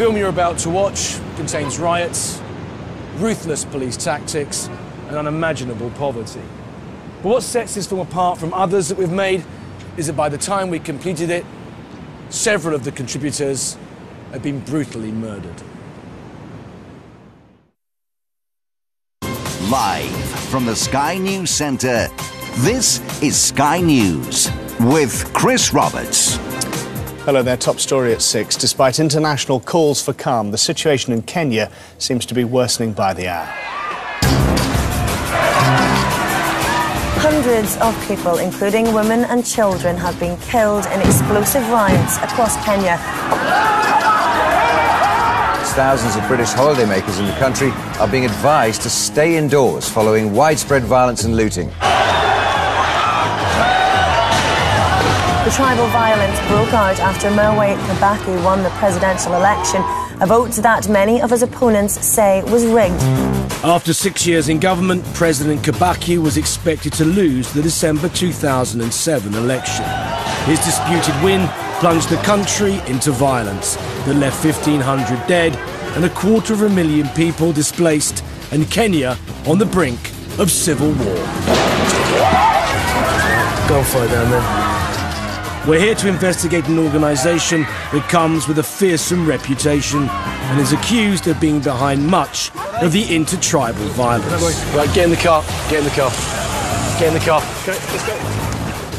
film you're about to watch contains riots, ruthless police tactics, and unimaginable poverty. But what sets this film apart from others that we've made is that by the time we completed it, several of the contributors had been brutally murdered. Live from the Sky News Centre, this is Sky News with Chris Roberts. Hello there, top story at 6. Despite international calls for calm, the situation in Kenya seems to be worsening by the hour. Hundreds of people, including women and children, have been killed in explosive riots across Kenya. Thousands of British holidaymakers in the country are being advised to stay indoors following widespread violence and looting. The tribal violence broke out after Mwai Kibaki won the presidential election, a vote that many of his opponents say was rigged. After 6 years in government, President Kibaki was expected to lose the December 2007 election. His disputed win plunged the country into violence that left 1,500 dead and 250,000 people displaced, and Kenya on the brink of civil war. Gunfire down there. We're here to investigate an organisation that comes with a fearsome reputation and is accused of being behind much of the intertribal violence. Right, get in the car, get in the car, get in the car. Okay, let's go.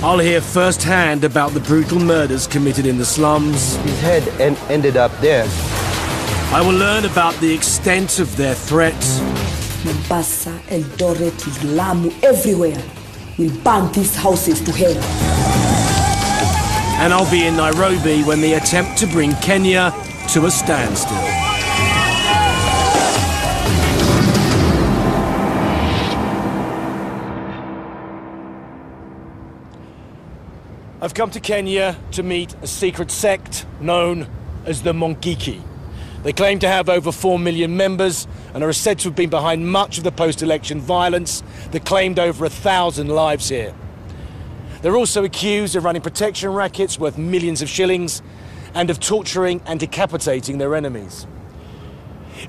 I'll hear firsthand about the brutal murders committed in the slums. His head ended up there. I will learn about the extent of their threats. Mombasa, Eldoret, Lamu, everywhere. We'll burn these houses to hell. And I'll be in Nairobi when they attempt to bring Kenya to a standstill. I've come to Kenya to meet a secret sect known as the Mungiki. They claim to have over 4 million members and are said to have been behind much of the post-election violence that claimed over 1,000 lives here. They're also accused of running protection rackets worth millions of shillings and of torturing and decapitating their enemies.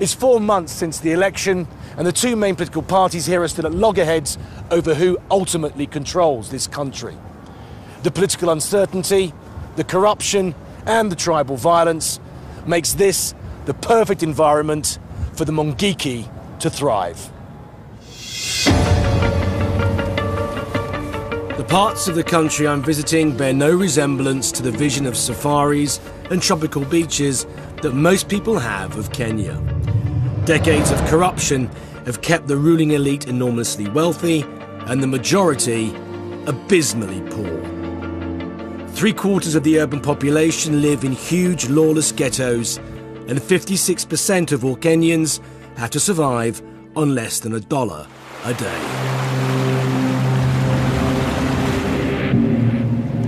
It's 4 months since the election, and the two main political parties here are still at loggerheads over who ultimately controls this country. The political uncertainty, the corruption, and the tribal violence makes this the perfect environment for the Mungiki to thrive. The parts of the country I'm visiting bear no resemblance to the vision of safaris and tropical beaches that most people have of Kenya. Decades of corruption have kept the ruling elite enormously wealthy and the majority abysmally poor. 3/4 of the urban population live in huge lawless ghettos, and 56% of all Kenyans have to survive on less than $1 a day.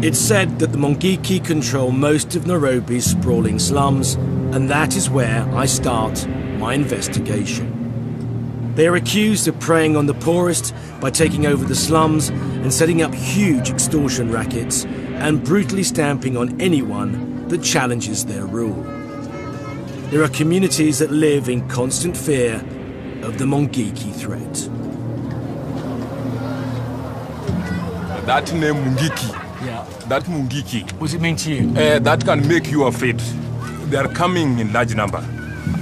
It's said that the Mungiki control most of Nairobi's sprawling slums, and that is where I start my investigation. They are accused of preying on the poorest by taking over the slums and setting up huge extortion rackets and brutally stamping on anyone that challenges their rule. There are communities that live in constant fear of the Mungiki threat. That name Mungiki. Yeah. That Mungiki. What does it mean to you? That can make you afraid. They are coming in large number.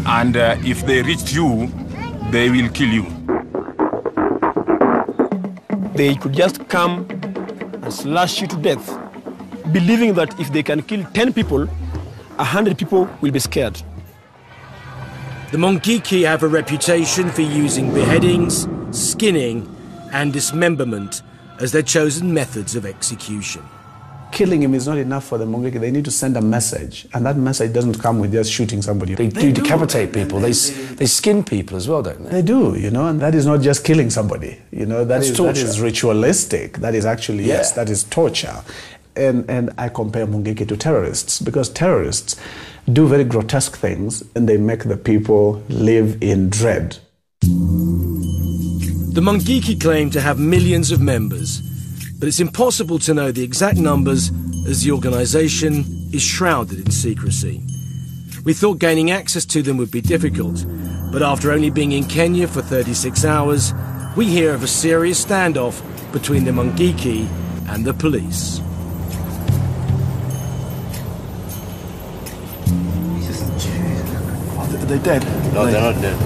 And if they reach you, they will kill you. They could just come and slash you to death, believing that if they can kill 10 people, 100 people will be scared. The Mungiki have a reputation for using beheadings, skinning, and dismemberment as their chosen methods of execution. Killing him is not enough for the Mungiki. They need to send a message, and that message doesn't come with just shooting somebody. They do decapitate people. They skin people as well, don't they? They do, you know, and that is not just killing somebody. You know, that torture. is ritualistic. That is actually, yes, that is torture. And I compare Mungiki to terrorists, because terrorists do very grotesque things, and they make the people live in dread. The Mungiki claim to have millions of members, but it's impossible to know the exact numbers as the organisation is shrouded in secrecy. We thought gaining access to them would be difficult, but after only being in Kenya for 36 hours, we hear of a serious standoff between the Mungiki and the police. Are they dead? No, they're not dead.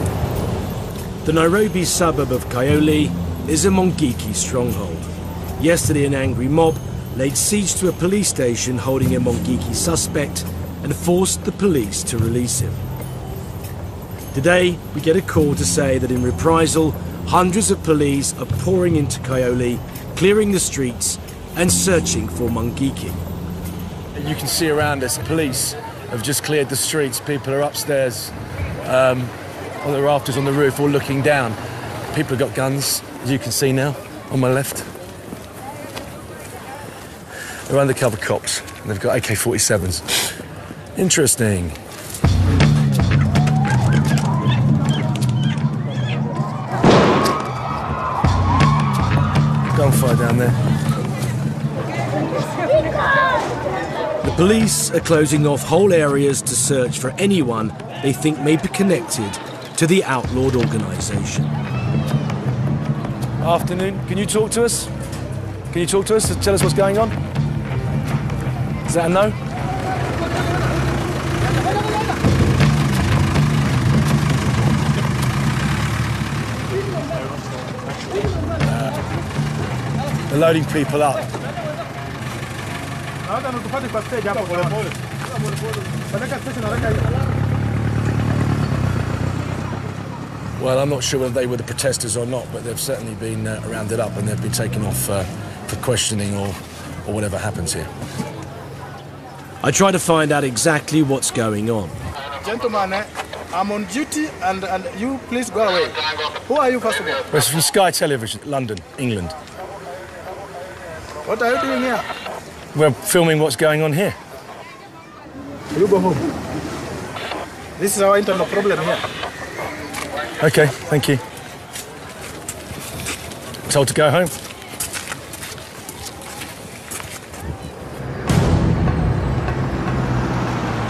The Nairobi suburb of Kayole is a Mungiki stronghold. Yesterday, an angry mob laid siege to a police station holding a Mungiki suspect and forced the police to release him. Today, we get a call to say that in reprisal, hundreds of police are pouring into Kayole, clearing the streets and searching for Mungiki. You can see around us, police have just cleared the streets. People are upstairs on the rafters on the roof, all looking down. People have got guns, as you can see now, on my left. They're undercover cops, and they've got AK-47s. Interesting. Gunfire down there. The police are closing off whole areas to search for anyone they think may be connected to the outlawed organisation. Afternoon. Can you talk to us? Can you talk to us? Tell us what's going on? Is that a no? They're loading people up. Well, I'm not sure whether they were the protesters or not, but they've certainly been rounded up and they've been taken off for questioning or whatever happens here. I try to find out exactly what's going on. Gentlemen, I'm on duty and you please go away. Who are you, first of all? We're from Sky Television, London, England. What are you doing here? We're filming what's going on here. You go home. This is our internal problem here. Okay, thank you. Told to go home.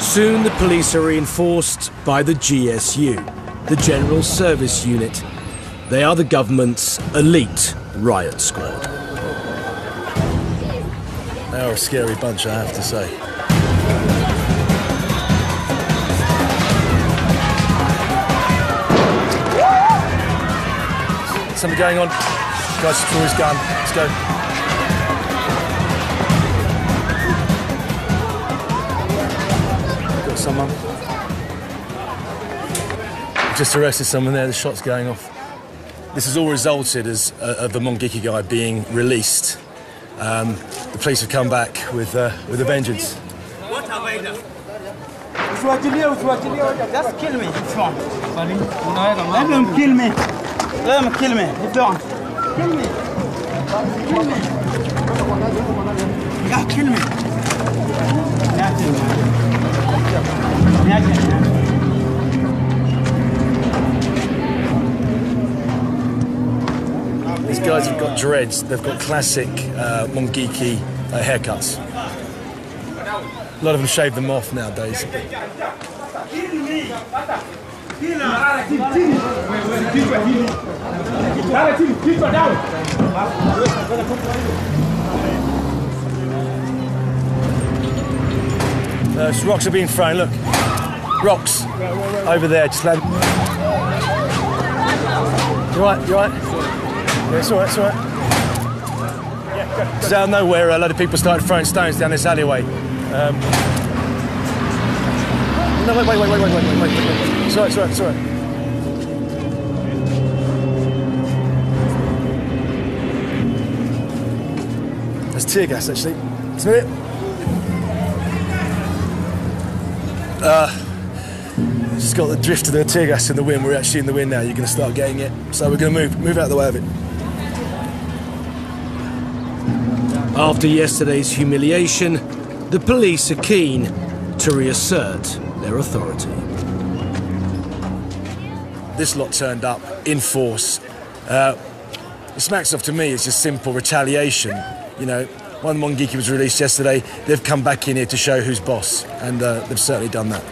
Soon the police are reinforced by the GSU, the General Service Unit. They are the government's elite riot squad. They are a scary bunch, I have to say. Something going on. Guys, throw his gun. Let's go. Got someone. Just arrested someone there. The shot's going off. This has all resulted as of the Mungiki guy being released. The police have come back with a vengeance. What have I done? Just kill me. It's fine. Let them kill me. Let them kill me. Don't. Kill me. Kill me. Yeah, kill me. These guys have got dreads. They've got classic Mungiki haircuts. A lot of them shave them off nowadays. Rocks are being thrown, look. Rocks. Over there, just land. You alright? You alright? Yeah, it's alright, it's alright. Just out of nowhere, a lot of people started throwing stones down this alleyway. No, wait. It's alright, it's alright, it's alright. There's tear gas, actually. Smell it? Just got the drift of the tear gas in the wind. We're actually in the wind now. You're going to start getting it. So we're going to move out of the way of it. After yesterday's humiliation, the police are keen to reassert their authority. This lot turned up in force. It smacks off to me it's just simple retaliation. You know, one Mungiki was released yesterday. They've come back in here to show who's boss, and they've certainly done that.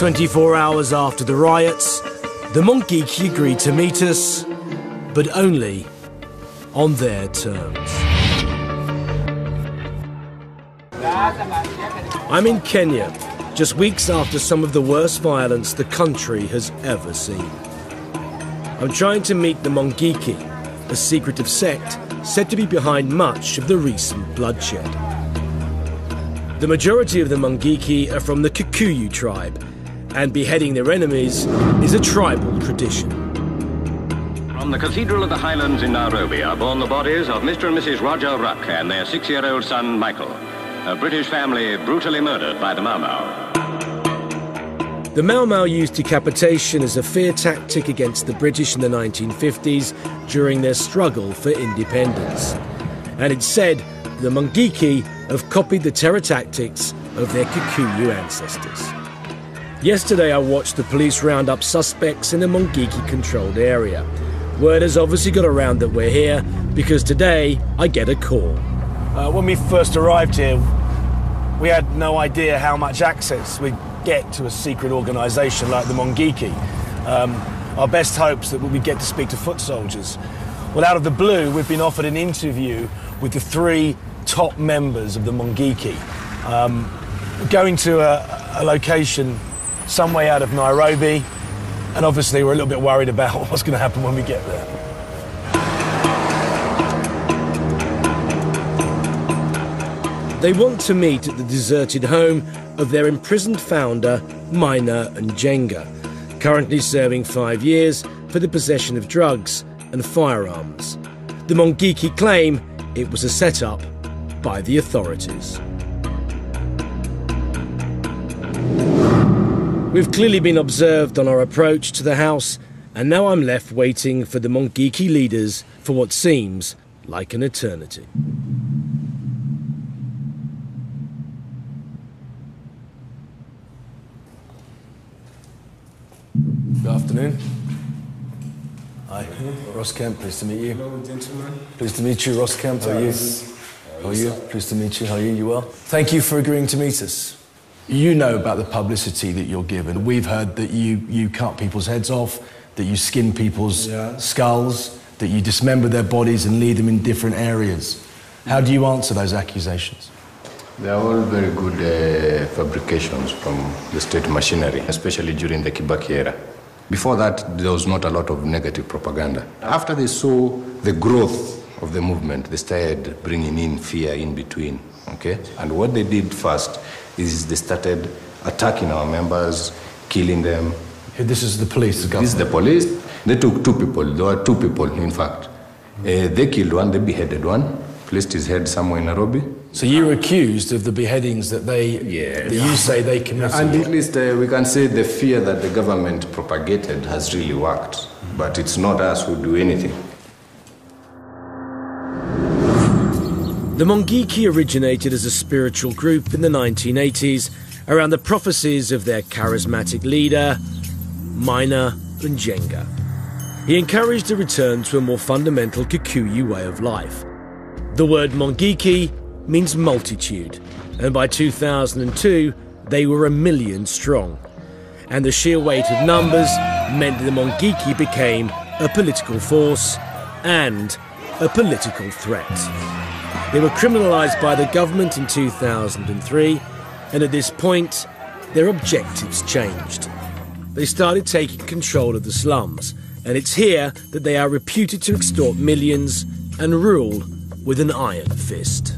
24 hours after the riots, the Mungiki agreed to meet us, but only on their terms. I'm in Kenya, just weeks after some of the worst violence the country has ever seen. I'm trying to meet the Mungiki, a secretive sect said to be behind much of the recent bloodshed. The majority of the Mungiki are from the Kikuyu tribe, and beheading their enemies is a tribal tradition. From the Cathedral of the Highlands in Nairobi are born the bodies of Mr. and Mrs. Roger Ruck and their 6-year-old son Michael, a British family brutally murdered by the Mau Mau. The Mau Mau used decapitation as a fear tactic against the British in the 1950s during their struggle for independence. And it's said the Mungiki have copied the terror tactics of their Kikuyu ancestors. Yesterday I watched the police round up suspects in a Mungiki-controlled area. Word has obviously got around that we're here, because today I get a call. When we first arrived here, we had no idea how much access we'd get to a secret organisation like the Mungiki. Our best hopes that we'd get to speak to foot soldiers. Well, out of the blue, we've been offered an interview with the 3 top members of the Mungiki. We're going to a location some way out of Nairobi, and obviously we're a little bit worried about what's going to happen when we get there. They want to meet at the deserted home of their imprisoned founder, Maina Njenga, currently serving 5 years for the possession of drugs and firearms. The Mungiki claim it was a setup by the authorities. We've clearly been observed on our approach to the house, and now I'm left waiting for the Mungiki leaders for what seems like an eternity. Good afternoon. Hi, Ross Kemp, pleased to meet you. Hello, gentlemen. Pleased to meet you, Ross Kemp. How are you? How are you? Pleased to meet you. How are you? You well? Thank you for agreeing to meet us. You know about the publicity that you're given. We've heard that you cut people's heads off, that you skin people's skulls, that you dismember their bodies and leave them in different areas. How do you answer those accusations? They are all very good fabrications from the state machinery, especially during the Kibaki era. Before that, there was not a lot of negative propaganda. After they saw the growth of the movement, they started bringing in fear in between, okay? And what they did first is they started attacking our members, killing them. This is the police, the government? This is the police. They took 2 people. There were 2 people, in fact. They killed one, they beheaded one, placed his head somewhere in Nairobi. So you were accused of the beheadings that you say they committed? And at least we can say the fear that the government propagated has really worked. But it's not us who do anything. The Mungiki originated as a spiritual group in the 1980s around the prophecies of their charismatic leader, Maina Njenga. He encouraged a return to a more fundamental Kikuyu way of life. The word Mungiki means multitude, and by 2002 they were 1 million strong. And the sheer weight of numbers meant that the Mungiki became a political force and a political threat. They were criminalised by the government in 2003, and at this point, their objectives changed. They started taking control of the slums, and it's here that they are reputed to extort millions and rule with an iron fist.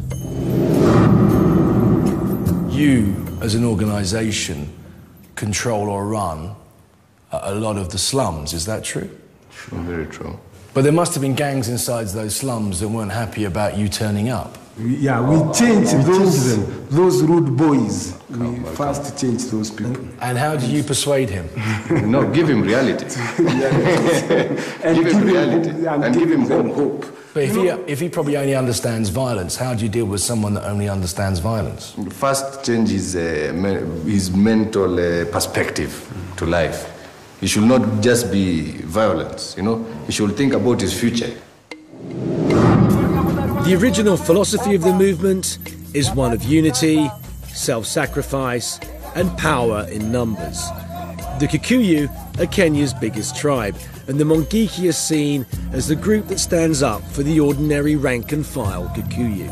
You, as an organisation, control or run a lot of the slums, is that true? True, very true. But there must have been gangs inside those slums that weren't happy about you turning up. Yeah, we changed those rude boys. We first changed those people. And how did you persuade him? No, give him reality. Give him reality and give him hope. But if he probably only understands violence, how do you deal with someone that only understands violence? The first change is his mental perspective to life. He should not just be violence, you know. He should think about his future. The original philosophy of the movement is one of unity, self-sacrifice, and power in numbers. The Kikuyu are Kenya's biggest tribe, and the Mungiki are seen as the group that stands up for the ordinary rank-and-file Kikuyu.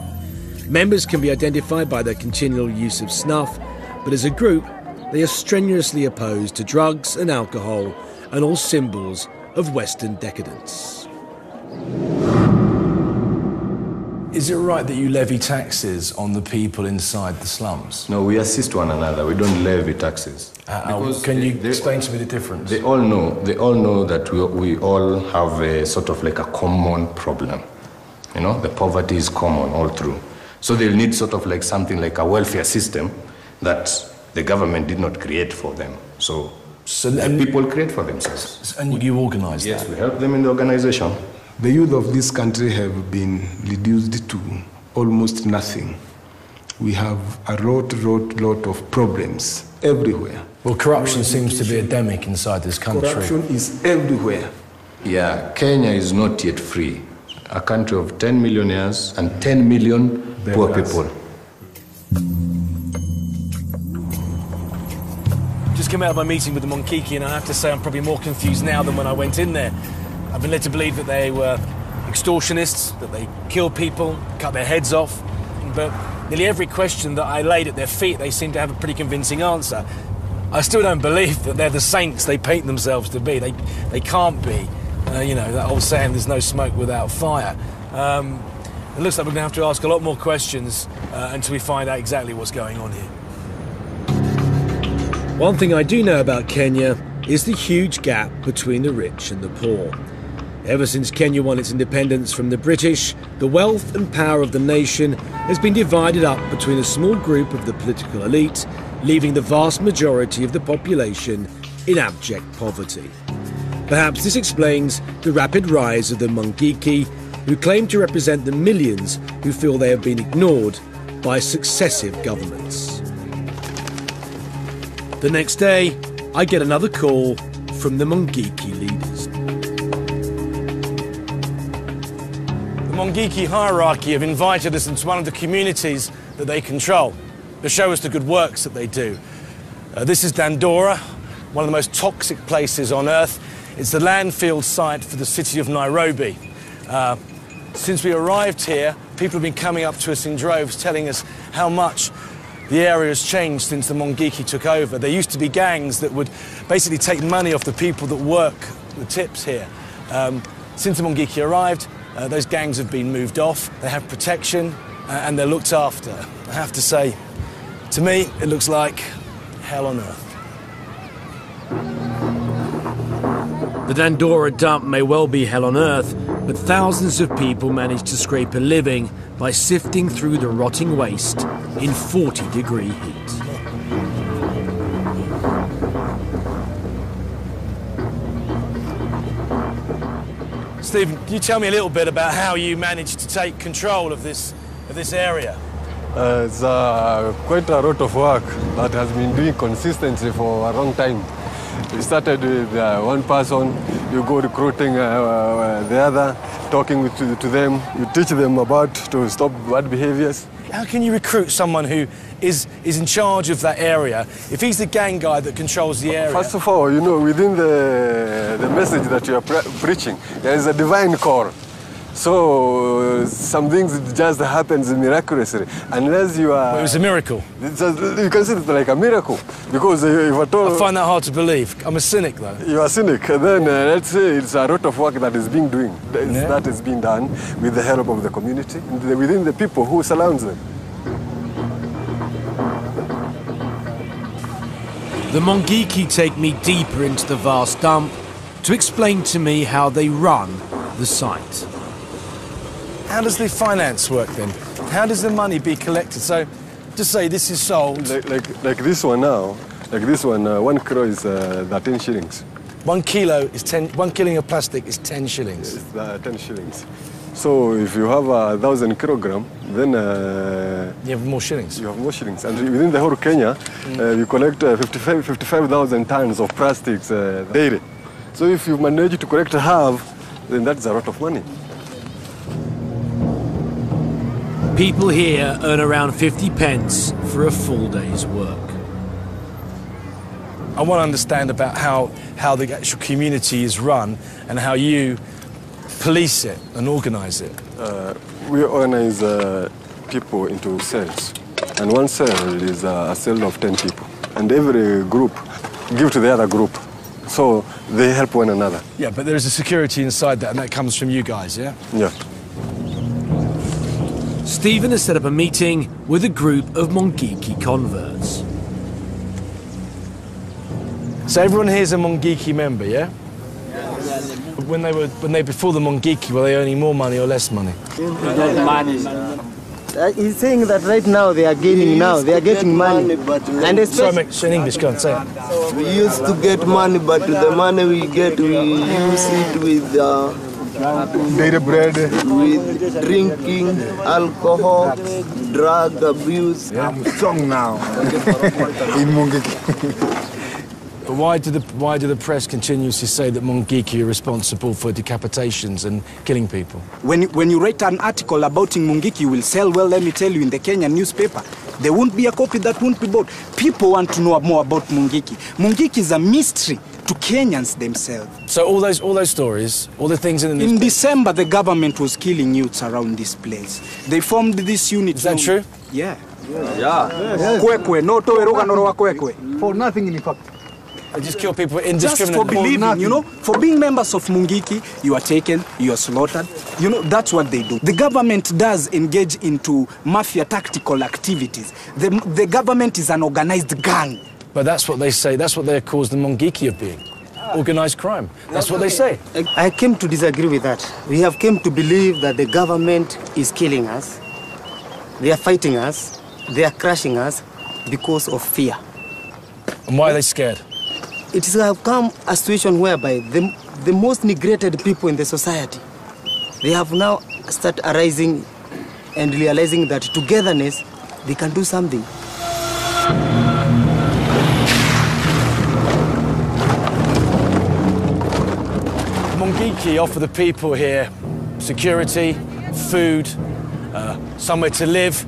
Members can be identified by their continual use of snuff, but as a group, they are strenuously opposed to drugs and alcohol and all symbols of Western decadence. Is it right that you levy taxes on the people inside the slums? No, we assist one another. We don't levy taxes. Can you explain to me the difference? They all know that we all have a sort of like a common problem. You know, the poverty is common all through. So they'll need sort of like something like a welfare system that the government did not create for them. So the people create for themselves. And you organise that? Yes, we help them in the organization. The youth of this country have been reduced to almost nothing. We have a lot of problems everywhere. Well, corruption seems to be endemic inside this country. Corruption is everywhere. Yeah, Kenya is not yet free. A country of 10 millionaires and 10 million poor people. Just came out of my meeting with the Mungiki, and I have to say I'm probably more confused now than when I went in there. I've been led to believe that they were extortionists, that they killed people, cut their heads off, but nearly every question that I laid at their feet, they seem to have a pretty convincing answer. I still don't believe that they're the saints they paint themselves to be. They can't be. You know, that old saying, there's no smoke without fire. It looks like we're going to have to ask a lot more questions until we find out exactly what's going on here. One thing I do know about Kenya is the huge gap between the rich and the poor. Ever since Kenya won its independence from the British, the wealth and power of the nation has been divided up between a small group of the political elite, leaving the vast majority of the population in abject poverty. Perhaps this explains the rapid rise of the Mungiki, who claim to represent the millions who feel they have been ignored by successive governments. The next day, I get another call from the Mungiki leaders. The Mungiki hierarchy have invited us into one of the communities that they control to show us the good works that they do. This is Dandora, one of the most toxic places on earth. It's the landfill site for the city of Nairobi. Since we arrived here, people have been coming up to us in droves telling us how much the area has changed since the Mungiki took over. There used to be gangs that would basically take money off the people that work the tips here. Since the Mungiki arrived, those gangs have been moved off. They have protection and they're looked after. I have to say, to me, it looks like hell on earth. The Dandora dump may well be hell on earth, but thousands of people manage to scrape a living by sifting through the rotting waste in 40-degree heat. Stephen, can you tell me a little bit about how you managed to take control of this area? It's quite a lot of work that has been doing consistently for a long time. We started with one person, you go recruiting the other, talking to them, you teach them about to stop bad behaviors. How can you recruit someone who is in charge of that area if he's the gang guy that controls the area? First of all, you know, within the message that you are preaching, there is a divine core. So some things just happens miraculously, unless you are... Well, it was a miracle. You can see it like a miracle, because if at all... I find that hard to believe. I'm a cynic, though. You are a cynic. Then let's say it's a lot of work that is being that is being done with the help of the community, within the people who surround them. The Mungiki take me deeper into the vast dump to explain to me how they run the site. How does the finance work then? How does the money be collected? So, just say this is sold. Like this one now, like this one, 1 kilo is 13 shillings. 1 kilo is 1 kilo of plastic is 10 shillings. It's 10 shillings. So if you have 1,000 kilograms, then you have more shillings. You have more shillings, and within the whole Kenya, you collect 55,000 tons of plastics daily. So if you manage to collect half, then that's a lot of money. People here earn around 50 pence for a full day's work. I want to understand about how the actual community is run and how you police it and organise it. We organize people into cells. And one cell is a cell of 10 people. And every group give to the other group. So they help one another. Yeah, but there is a security inside that, and that comes from you guys, yeah? Yeah. Stephen has set up a meeting with a group of Mungiki converts. So everyone here is a Mungiki member, yeah? When they before the Mungiki, were they earning more money or less money? He's saying that right now they are gaining they are getting money. And especially... So in English, go on, say it. We used to get money, but the money we get, we use it with daily bread, with drinking, alcohol, drug abuse. Yeah, I'm strong now. In Mungiki. But why do the press continuously say that Mungiki are responsible for decapitations and killing people? When you write an article about Mungiki, you will sell well, let me tell you, in the Kenyan newspaper. There won't be a copy that won't be bought. People want to know more about Mungiki. Mungiki is a mystery to Kenyans themselves. So all those stories, all the things in the newspaper... In December, the government was killing youths around this place. They formed this unit... Is that true? Yeah. Kwekwe, no toeruga norowa kwekwe. For nothing in fact. They just kill people indiscriminately. Just for believing, you know, for being members of Mungiki, you are taken, you are slaughtered. You know, that's what they do. The government does engage into mafia tactical activities. The government is an organized gang. But that's what they say. That's what they accuse the Mungiki of being. Organized crime. That's what they say. I came to disagree with that. We have come to believe that the government is killing us. They are fighting us. They are crushing us because of fear. And why are they scared? It has become a situation whereby the most neglected people in the society, they have now started arising and realizing that togetherness, they can do something. Mungiki offer the people here security, food, somewhere to live,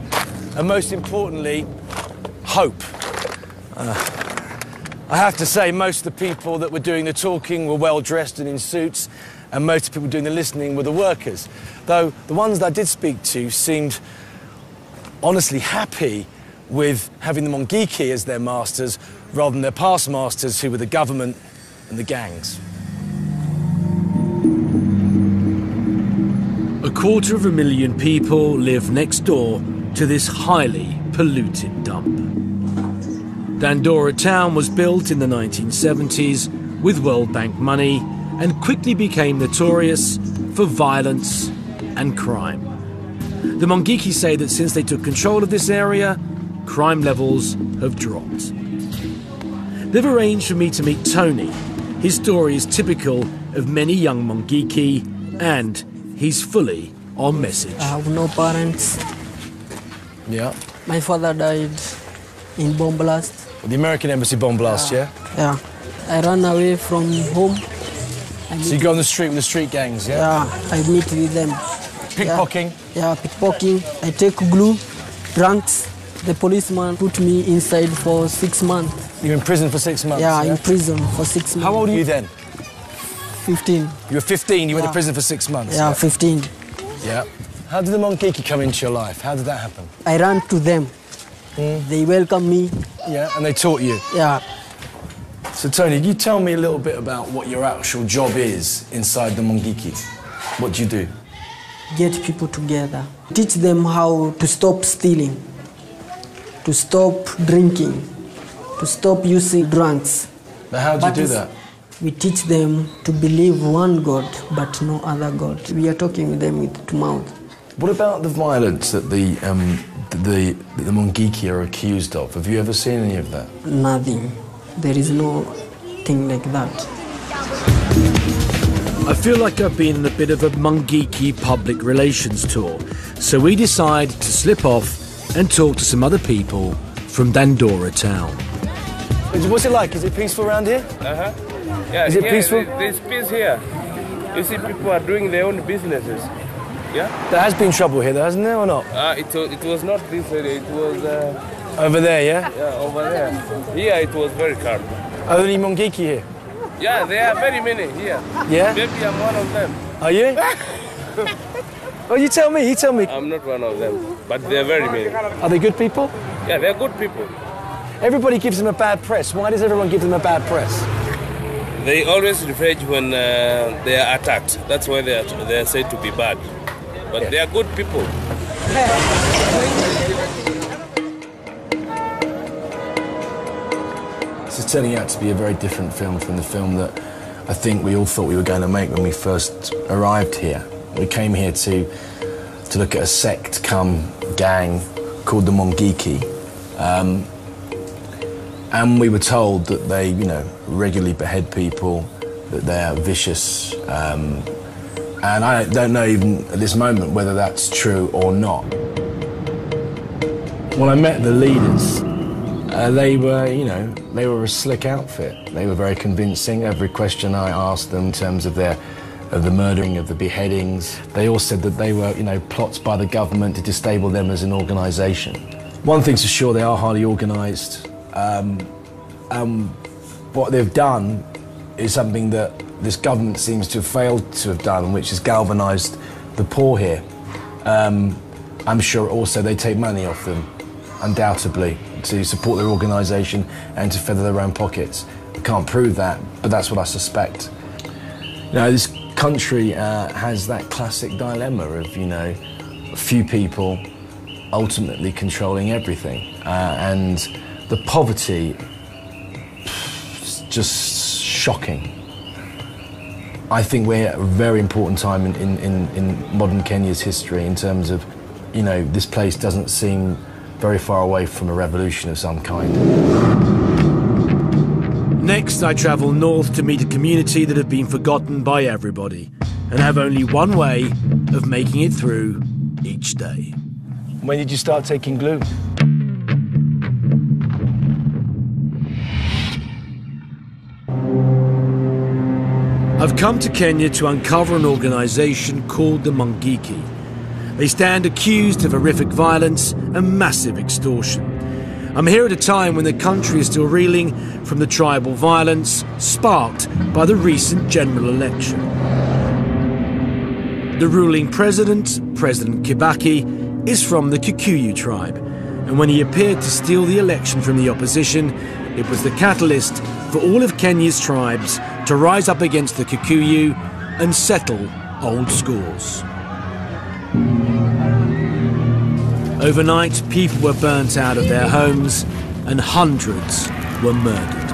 and most importantly, hope. I have to say, most of the people that were doing the talking were well dressed and in suits, and most of the people doing the listening were the workers. Though the ones that I did speak to seemed honestly happy with having the Mungiki as their masters rather than their past masters, who were the government and the gangs. 250,000 people live next door to this highly polluted dump. Dandora town was built in the 1970s with World Bank money and quickly became notorious for violence and crime. The Mungiki say that since they took control of this area, crime levels have dropped. They've arranged for me to meet Tony. His story is typical of many young Mungiki, and he's fully on message. I have no parents. Yeah. My father died in bomb blast. The American Embassy bomb blast, yeah? Yeah. I ran away from home. So you go on the street with the street gangs, yeah? Yeah, I meet with them. Pickpocketing? Yeah, pickpocketing. I take glue, drugs. The policeman put me inside for 6 months. You were in prison for 6 months? Yeah, in prison for 6 months. How old are you then? 15. You were 15, you went to prison for 6 months? Yeah, 15. Yeah. How did the Mungiki come into your life? How did that happen? I ran to them. They welcomed me. Yeah, and they taught you? Yeah. So, Tony, you tell me a little bit about what your actual job is inside the Mungiki. What do you do? Get people together. Teach them how to stop stealing, to stop drinking, to stop using drugs. But how do you do that? We teach them to believe one God, but no other God. We are talking with them with mouth. What about the violence that the Mungiki are accused of? Have you ever seen any of that? Nothing. There is no thing like that. I feel like I've been on a bit of a Mungiki public relations tour, so we decide to slip off and talk to some other people from Dandora town. What's it like? Is it peaceful around here? Uh-huh. Yeah, is it peaceful? There's peace here. You see, people are doing their own businesses. Yeah? There has been trouble here, though, hasn't there, or not? It was not this area, it was... over there, yeah? Yeah, over there. Here it was very calm. Are there any Mungiki here? Yeah, there are very many here. Yeah? Maybe I'm one of them. Are you? Oh, you tell me, I'm not one of them, but they're very many. Are they good people? Yeah, they're good people. Everybody gives them a bad press. Why does everyone give them a bad press? They always revenge when they are attacked. That's why they are said to be bad. But they are good people. This is turning out to be a very different film from the film that I think we all thought we were going to make when we first arrived here. We came here to look at a sect come gang called the Mungiki. And we were told that they, you know, regularly behead people, that they're vicious. And I don't know even at this moment whether that's true or not. When I met the leaders, they were, you know, they were a slick outfit. They were very convincing. Every question I asked them in terms of the murdering, of the beheadings, they all said that they were, you know, plots by the government to destabilise them as an organisation. One thing's for sure, they are highly organised. What they've done is something that this government seems to have failed to have done, which has galvanised the poor here. I'm sure also they take money off them, undoubtedly, to support their organisation and to feather their own pockets. I can't prove that, but that's what I suspect. You know, this country has that classic dilemma of, you know, a few people ultimately controlling everything, and the poverty is just shocking. I think we're at a very important time in modern Kenya's history in terms of, you know, this place doesn't seem very far away from a revolution of some kind. Next, I travel north to meet a community that have been forgotten by everybody and have only one way of making it through each day. When did you start taking glue? I've come to Kenya to uncover an organisation called the Mungiki. They stand accused of horrific violence and massive extortion. I'm here at a time when the country is still reeling from the tribal violence sparked by the recent general election. The ruling president, President Kibaki, is from the Kikuyu tribe, and when he appeared to steal the election from the opposition, it was the catalyst for all of Kenya's tribes to rise up against the Kikuyu and settle old scores. Overnight, people were burnt out of their homes and hundreds were murdered.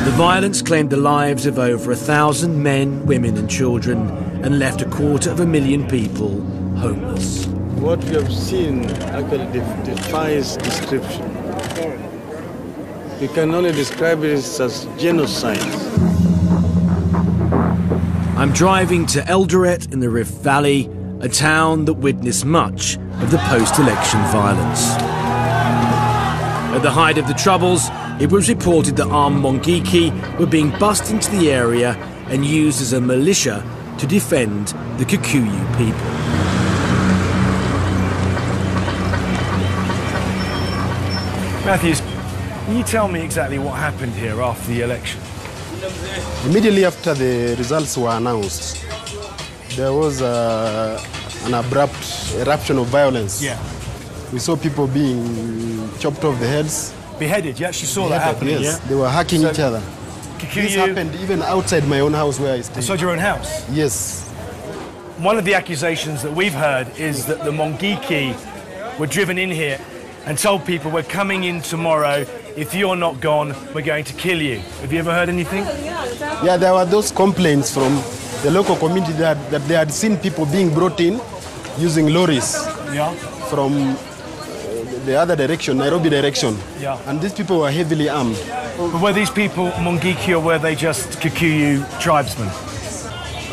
The violence claimed the lives of over 1,000 men, women and children and left 250,000 people homeless. What we have seen actually defies description. We can only describe it as genocide. I'm driving to Eldoret in the Rift Valley, a town that witnessed much of the post-election violence. At the height of the Troubles, it was reported that armed Mungiki were being bussed into the area and used as a militia to defend the Kikuyu people. Matthews, can you tell me exactly what happened here after the election? Immediately after the results were announced, there was an abrupt eruption of violence. Yeah. We saw people being chopped off the heads. Beheaded, you actually saw that happening, yes. yeah? They were hacking each other. Kikuyu... This happened even outside my own house where I stay. Outside your own house? Yes. One of the accusations that we've heard is that the Mungiki were driven in here and told people, we're coming in tomorrow, if you're not gone, we're going to kill you. Have you ever heard anything? Yeah, there were those complaints from the local community that they had seen people being brought in using lorries from the other direction, Nairobi direction. Yeah. And these people were heavily armed. But were these people Mungiki or were they just Kikuyu tribesmen?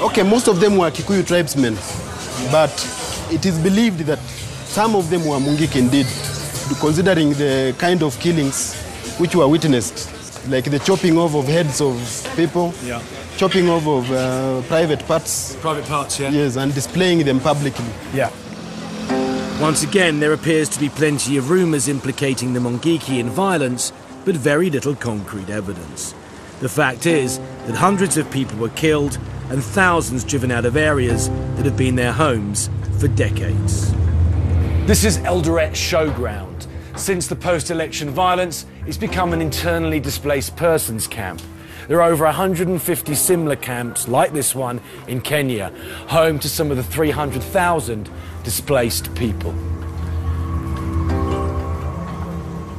Okay, most of them were Kikuyu tribesmen, but it is believed that some of them were Mungiki indeed, considering the kind of killings which were witnessed, like the chopping off of heads of people, chopping off of private parts. Private parts, yeah. Yes, and displaying them publicly. Yeah. Once again, there appears to be plenty of rumours implicating the Mungiki in violence, but very little concrete evidence. The fact is that hundreds of people were killed and thousands driven out of areas that have been their homes for decades. This is Eldoret Showground. Since the post-election violence, it's become an internally displaced persons camp. There are over 150 similar camps like this one in Kenya, home to some of the 300,000 displaced people.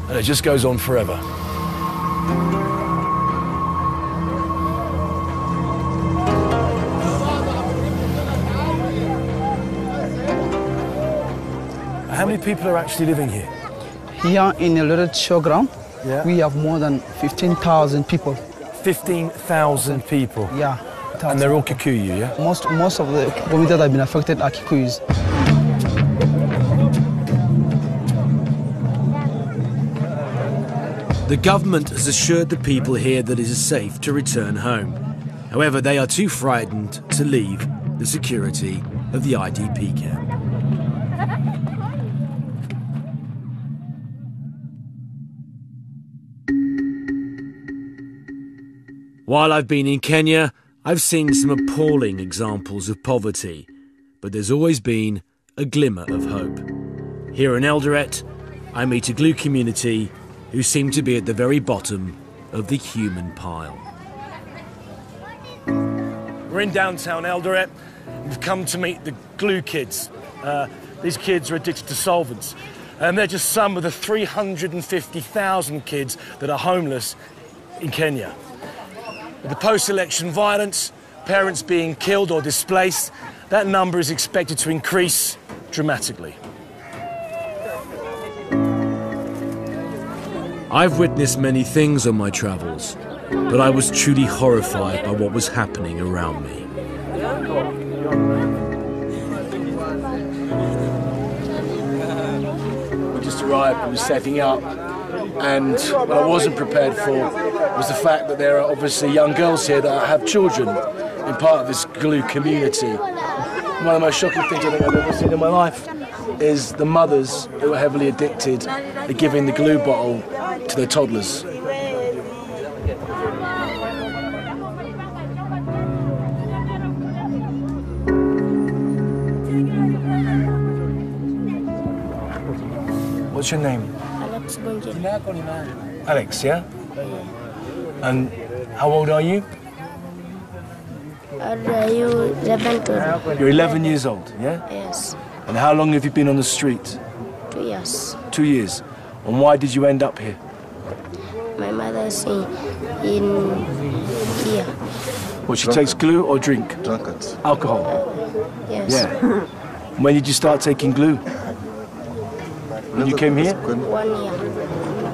And it just goes on forever. How many people are actually living here? Here in Eldoret Showground, we have more than 15,000 people. 15,000 people? Yeah. And they're all Kikuyu, yeah? Most of the communities that have been affected are Kikuyus. The government has assured the people here that it is safe to return home. However, they are too frightened to leave the security of the IDP camp. While I've been in Kenya, I've seen some appalling examples of poverty, but there's always been a glimmer of hope. Here in Eldoret, I meet a Glue community who seem to be at the very bottom of the human pile. We're in downtown Eldoret. We've come to meet the Glue kids. These kids are addicted to solvents, and they're just some of the 350,000 kids that are homeless in Kenya. With the post-election violence, parents being killed or displaced, that number is expected to increase dramatically. I've witnessed many things on my travels, but I was truly horrified by what was happening around me. We just arrived and were setting up, and what I wasn't prepared for was the fact that there are obviously young girls here that have children in part of this Glue community. One of the most shocking things I think I've ever seen in my life is the mothers who are heavily addicted are giving the Glue bottle to their toddlers. What's your name? Alex Bonje. Alex, yeah? And how old are you? Are you 11? You're 11 years old, yeah? Yes. And how long have you been on the street? 2 years. 2 years. And why did you end up here? My mother's in here. Well, she takes Glue or drink? Drunkards. Alcohol? Yes. Yeah. When did you start taking Glue? When you came here? 1 year.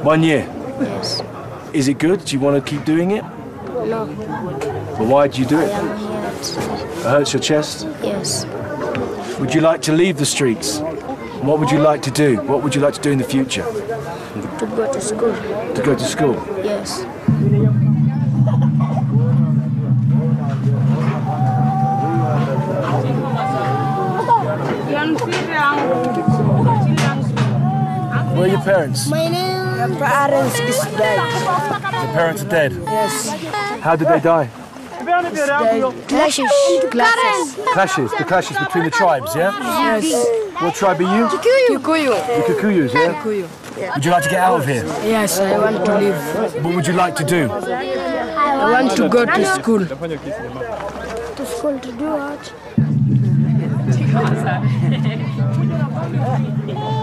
1 year? Yes. Is it good? Do you want to keep doing it? No. But why do you do I it? am here. It hurts your chest? Yes. Would you like to leave the streets? What would you like to do? What would you like to do in the future? To go to school. To go to school? Yes. Where are your parents? My parents is dead. Your parents are dead? Yes. How did they die? Clashes. Clashes? The clashes between the tribes, yeah? Yes. What tribe are you? Kikuyu. The Kikuyus, yeah? Kikuyu. Would you like to get out of here? Yes, I want to leave. What would you like to do? I want to go to school. To school to do what?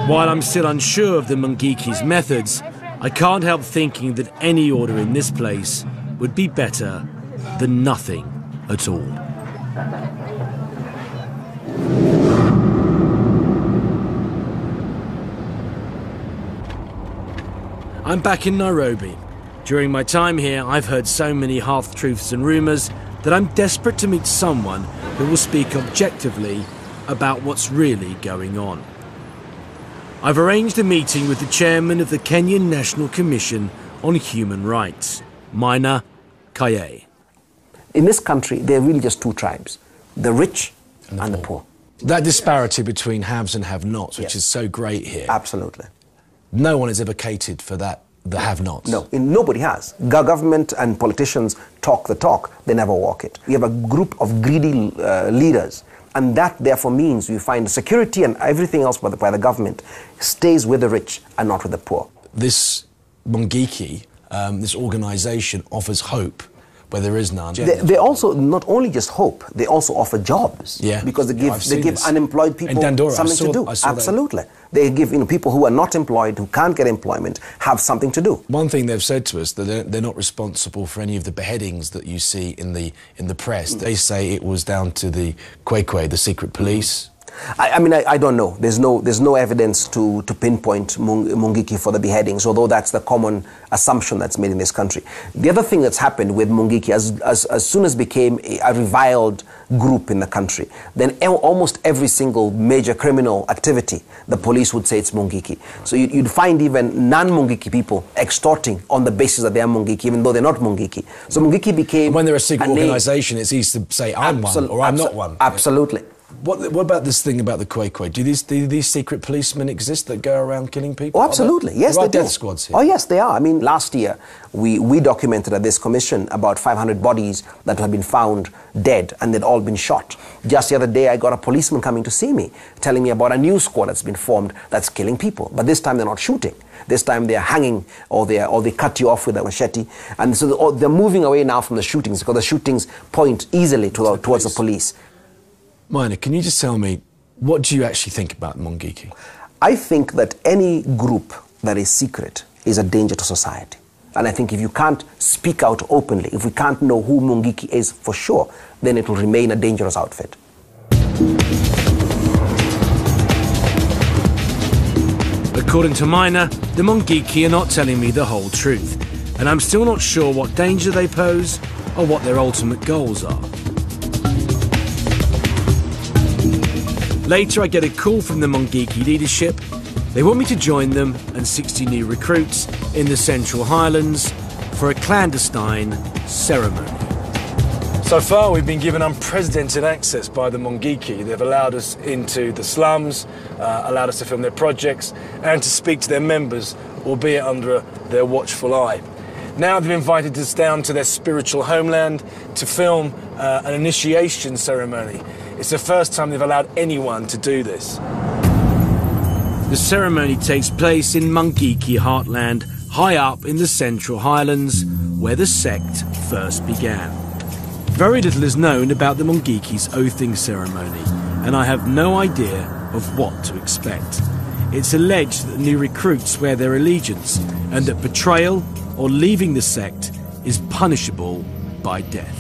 While I'm still unsure of the Mungiki's methods, I can't help thinking that any order in this place would be better than nothing at all. I'm back in Nairobi. During my time here, I've heard so many half-truths and rumours that I'm desperate to meet someone who will speak objectively about what's really going on. I've arranged a meeting with the chairman of the Kenyan National Commission on Human Rights, Maina Kaye. In this country, there are really just two tribes, the rich and the poor. That disparity between haves and have-nots, which is so great here. Absolutely. No one has ever catered for that the have-nots? No, nobody has. Government and politicians talk the talk, they never walk it. We have a group of greedy leaders, and that therefore means we find security and everything else by the government stays with the rich and not with the poor. This Mungiki, this organisation offers hope where there is none. They also not only just hope, they also offer jobs. Yeah, because they give unemployed people Dandora, something to do. Absolutely. They give people who are not employed, who can't get employment, have something to do. One thing they've said to us, that they're not responsible for any of the beheadings that you see in the press. They say it was down to the Kwekwe, the secret police. I mean, I don't know. There's no evidence to pinpoint Mungiki for the beheadings, although that's the common assumption that's made in this country. The other thing that's happened with Mungiki, as soon as became a reviled group in the country, then almost every single major criminal activity, the police would say it's Mungiki. So you'd find even non-Mungiki people extorting on the basis that they are Mungiki, even though they're not Mungiki. So Mungiki became... And when they're a secret organisation, it's easy to say, I'm one, or I'm not one. Absolutely. What about this thing about the Kwekwe? Do these secret policemen exist that go around killing people? Oh, absolutely. Yes, there they are do. death squads here. Oh, yes, they are. I mean, last year, we documented at this commission about 500 bodies that have been found dead, and they'd all been shot. Just the other day, I got a policeman coming to see me, telling me about a new squad that's been formed that's killing people. But this time, they're not shooting. This time, they're hanging, or they cut you off with a machete. And so they're moving away now from the shootings, because the shootings point easily towards the police. Minor, can you just tell me, what do you actually think about Mungiki? I think that any group that is secret is a danger to society. And I think if you can't speak out openly, if we can't know who Mungiki is for sure, then it will remain a dangerous outfit. According to Minor, the Mungiki are not telling me the whole truth, and I'm still not sure what danger they pose or what their ultimate goals are. Later, I get a call from the Mungiki leadership. They want me to join them and 60 new recruits in the Central Highlands for a clandestine ceremony. So far, we've been given unprecedented access by the Mungiki. They've allowed us into the slums, allowed us to film their projects, and to speak to their members, albeit under their watchful eye. Now they've invited us down to their spiritual homeland to film an initiation ceremony. It's the first time they've allowed anyone to do this. The ceremony takes place in Mungiki heartland, high up in the Central Highlands, where the sect first began. Very little is known about the Mungiki's oathing ceremony, and I have no idea of what to expect. It's alleged that new recruits wear their allegiance, and that betrayal or leaving the sect is punishable by death.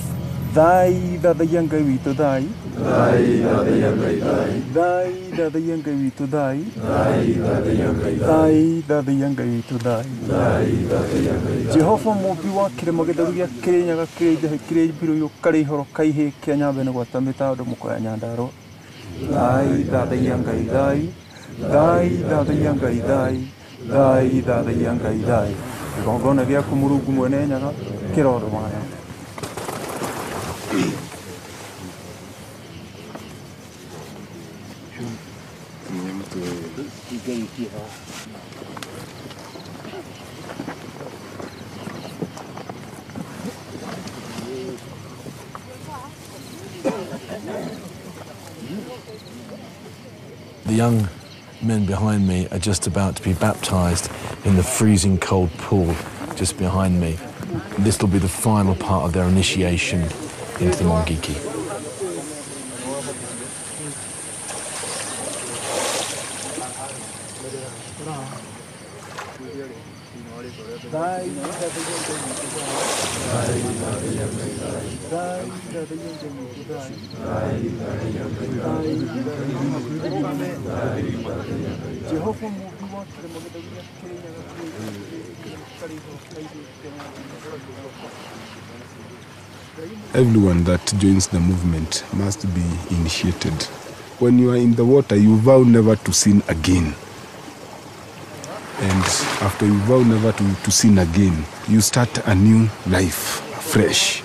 Dai da yangai witu dai. Dai da yangai dai. Dai da yangai witu dai. Dai da yangai dai. Dai da yangai witu dai. Dai da yangai. Jehovah mo biwa kire magedaru ya kire nyaga kire biru yo kare horo kai he kenya beno gwata meta do muko ya nyandaro. Dai da yangai dai. Dai da yangai dai. Dai da yangai dai. Gongona vya kumurugu mwene nyaga kiroro maya. The young men behind me are just about to be baptized in the freezing cold pool just behind me. This will be the final part of their initiation into the Mungiki. Everyone that joins the movement must be initiated. When you are in the water, you vow never to sin again. And after you vow never to sin again, you start a new life, fresh.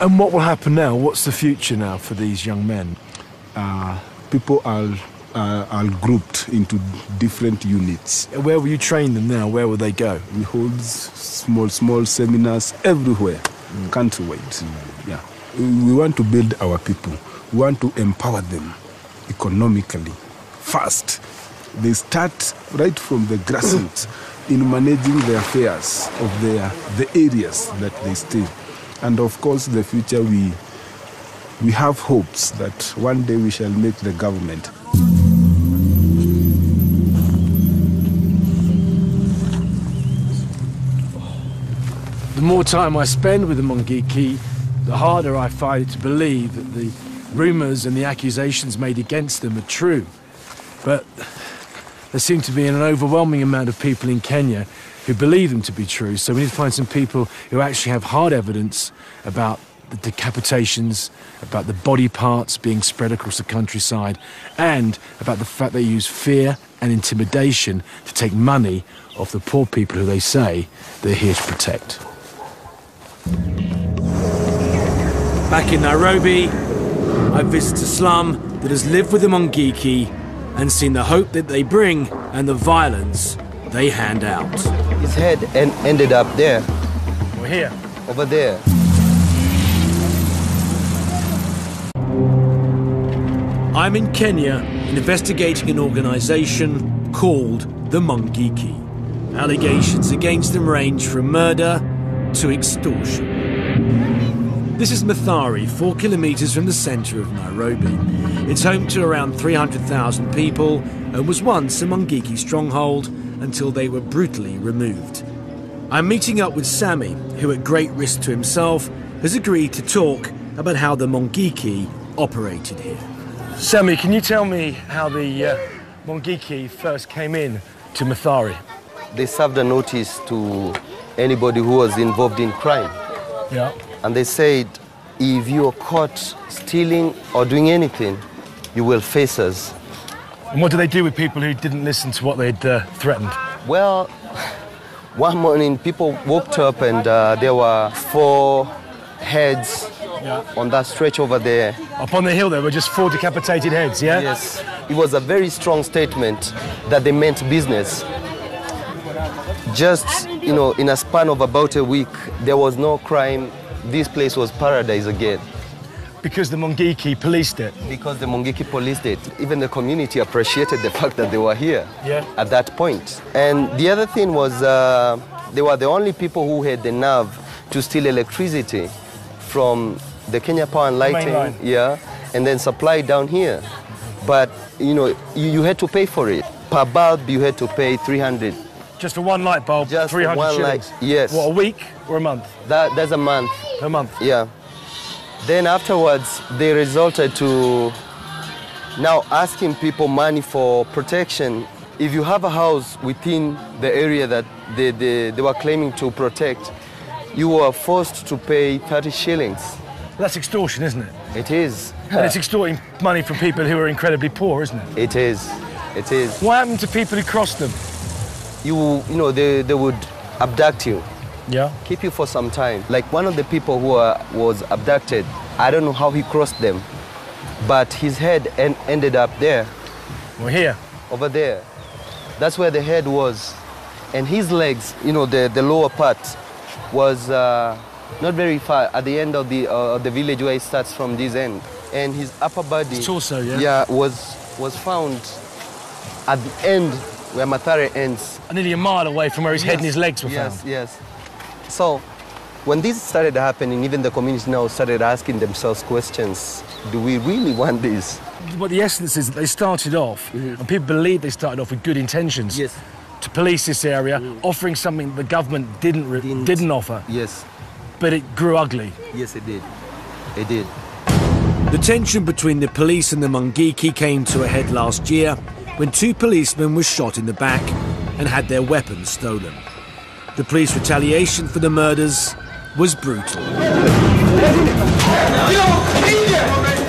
And what will happen now? What's the future now for these young men? People are are grouped into different units. Where will you train them now? Where will they go? We hold small seminars everywhere, countrywide. Yeah. We want to build our people. We want to empower them economically, fast. They start right from the grassroots in managing the affairs of the areas that they stay. And of course, the future, we have hopes that one day we shall make the government. The more time I spend with the Mungiki, the harder I find it to believe that the rumours and the accusations made against them are true. But there seem to be an overwhelming amount of people in Kenya who believe them to be true, so we need to find some people who actually have hard evidence about the decapitations, about the body parts being spread across the countryside, and about the fact they use fear and intimidation to take money off the poor people who they say they're here to protect. Back in Nairobi, I visit a slum that has lived with the Mungiki and seen the hope that they bring and the violence they hand out. His head ended up there. We're here. Over there. I'm in Kenya investigating an organisation called the Mungiki. Allegations against them range from murder to extortion. This is Mathare, 4 kilometres from the centre of Nairobi. It's home to around 300,000 people and was once a Mungiki stronghold until they were brutally removed. I'm meeting up with Sammy, who at great risk to himself has agreed to talk about how the Mungiki operated here. Sammy, can you tell me how the Mungiki first came in to Mathare? They served a notice to anybody who was involved in crime. Yeah. And they said, if you are caught stealing or doing anything, you will face us. And what do they do with people who didn't listen to what they'd threatened? Well, one morning people woke up and there were 4 heads on that stretch over there. Up on the hill there were just 4 decapitated heads, yeah? Yes. It was a very strong statement that they meant business. Just, you know, in a span of about a week, there was no crime. This place was paradise again. Because the Mungiki policed it? Because the Mungiki policed it. Even the community appreciated the fact that they were here at that point. And the other thing was they were the only people who had the nerve to steal electricity from the Kenya Power and Lighting, and then supply down here. But, you know, you had to pay for it. Per bulb, you had to pay 300. Just for one light bulb, just 300 one shillings? Light, yes. What, a week or a month? That's a month. A month? Yeah. Then afterwards, they resulted to now asking people money for protection. If you have a house within the area that they were claiming to protect, you were forced to pay 30 shillings. That's extortion, isn't it? It is. And it's extorting money from people who are incredibly poor, isn't it? It is. It is. What happened to people who crossed them? You know, they would abduct you. Yeah. Keep you for some time. Like one of the people who was abducted, I don't know how he crossed them, but his head ended up there. We're here. Over there. That's where the head was. And his legs, you know, the lower part was not very far at the end of the village where it starts from this end. And his upper body, his torso, was found at the end where Mathare ends. Nearly a mile away from where his head and his legs were found. Yes. So when this started happening, even the community now started asking themselves questions. Do we really want this? What the essence is that they started off, and people believe they started off with good intentions. Yes. To police this area, offering something the government didn't offer. Yes. But it grew ugly. Yes, it did. It did. The tension between the police and the Mungiki came to a head last year when 2 policemen were shot in the back and had their weapons stolen. The police retaliation for the murders was brutal.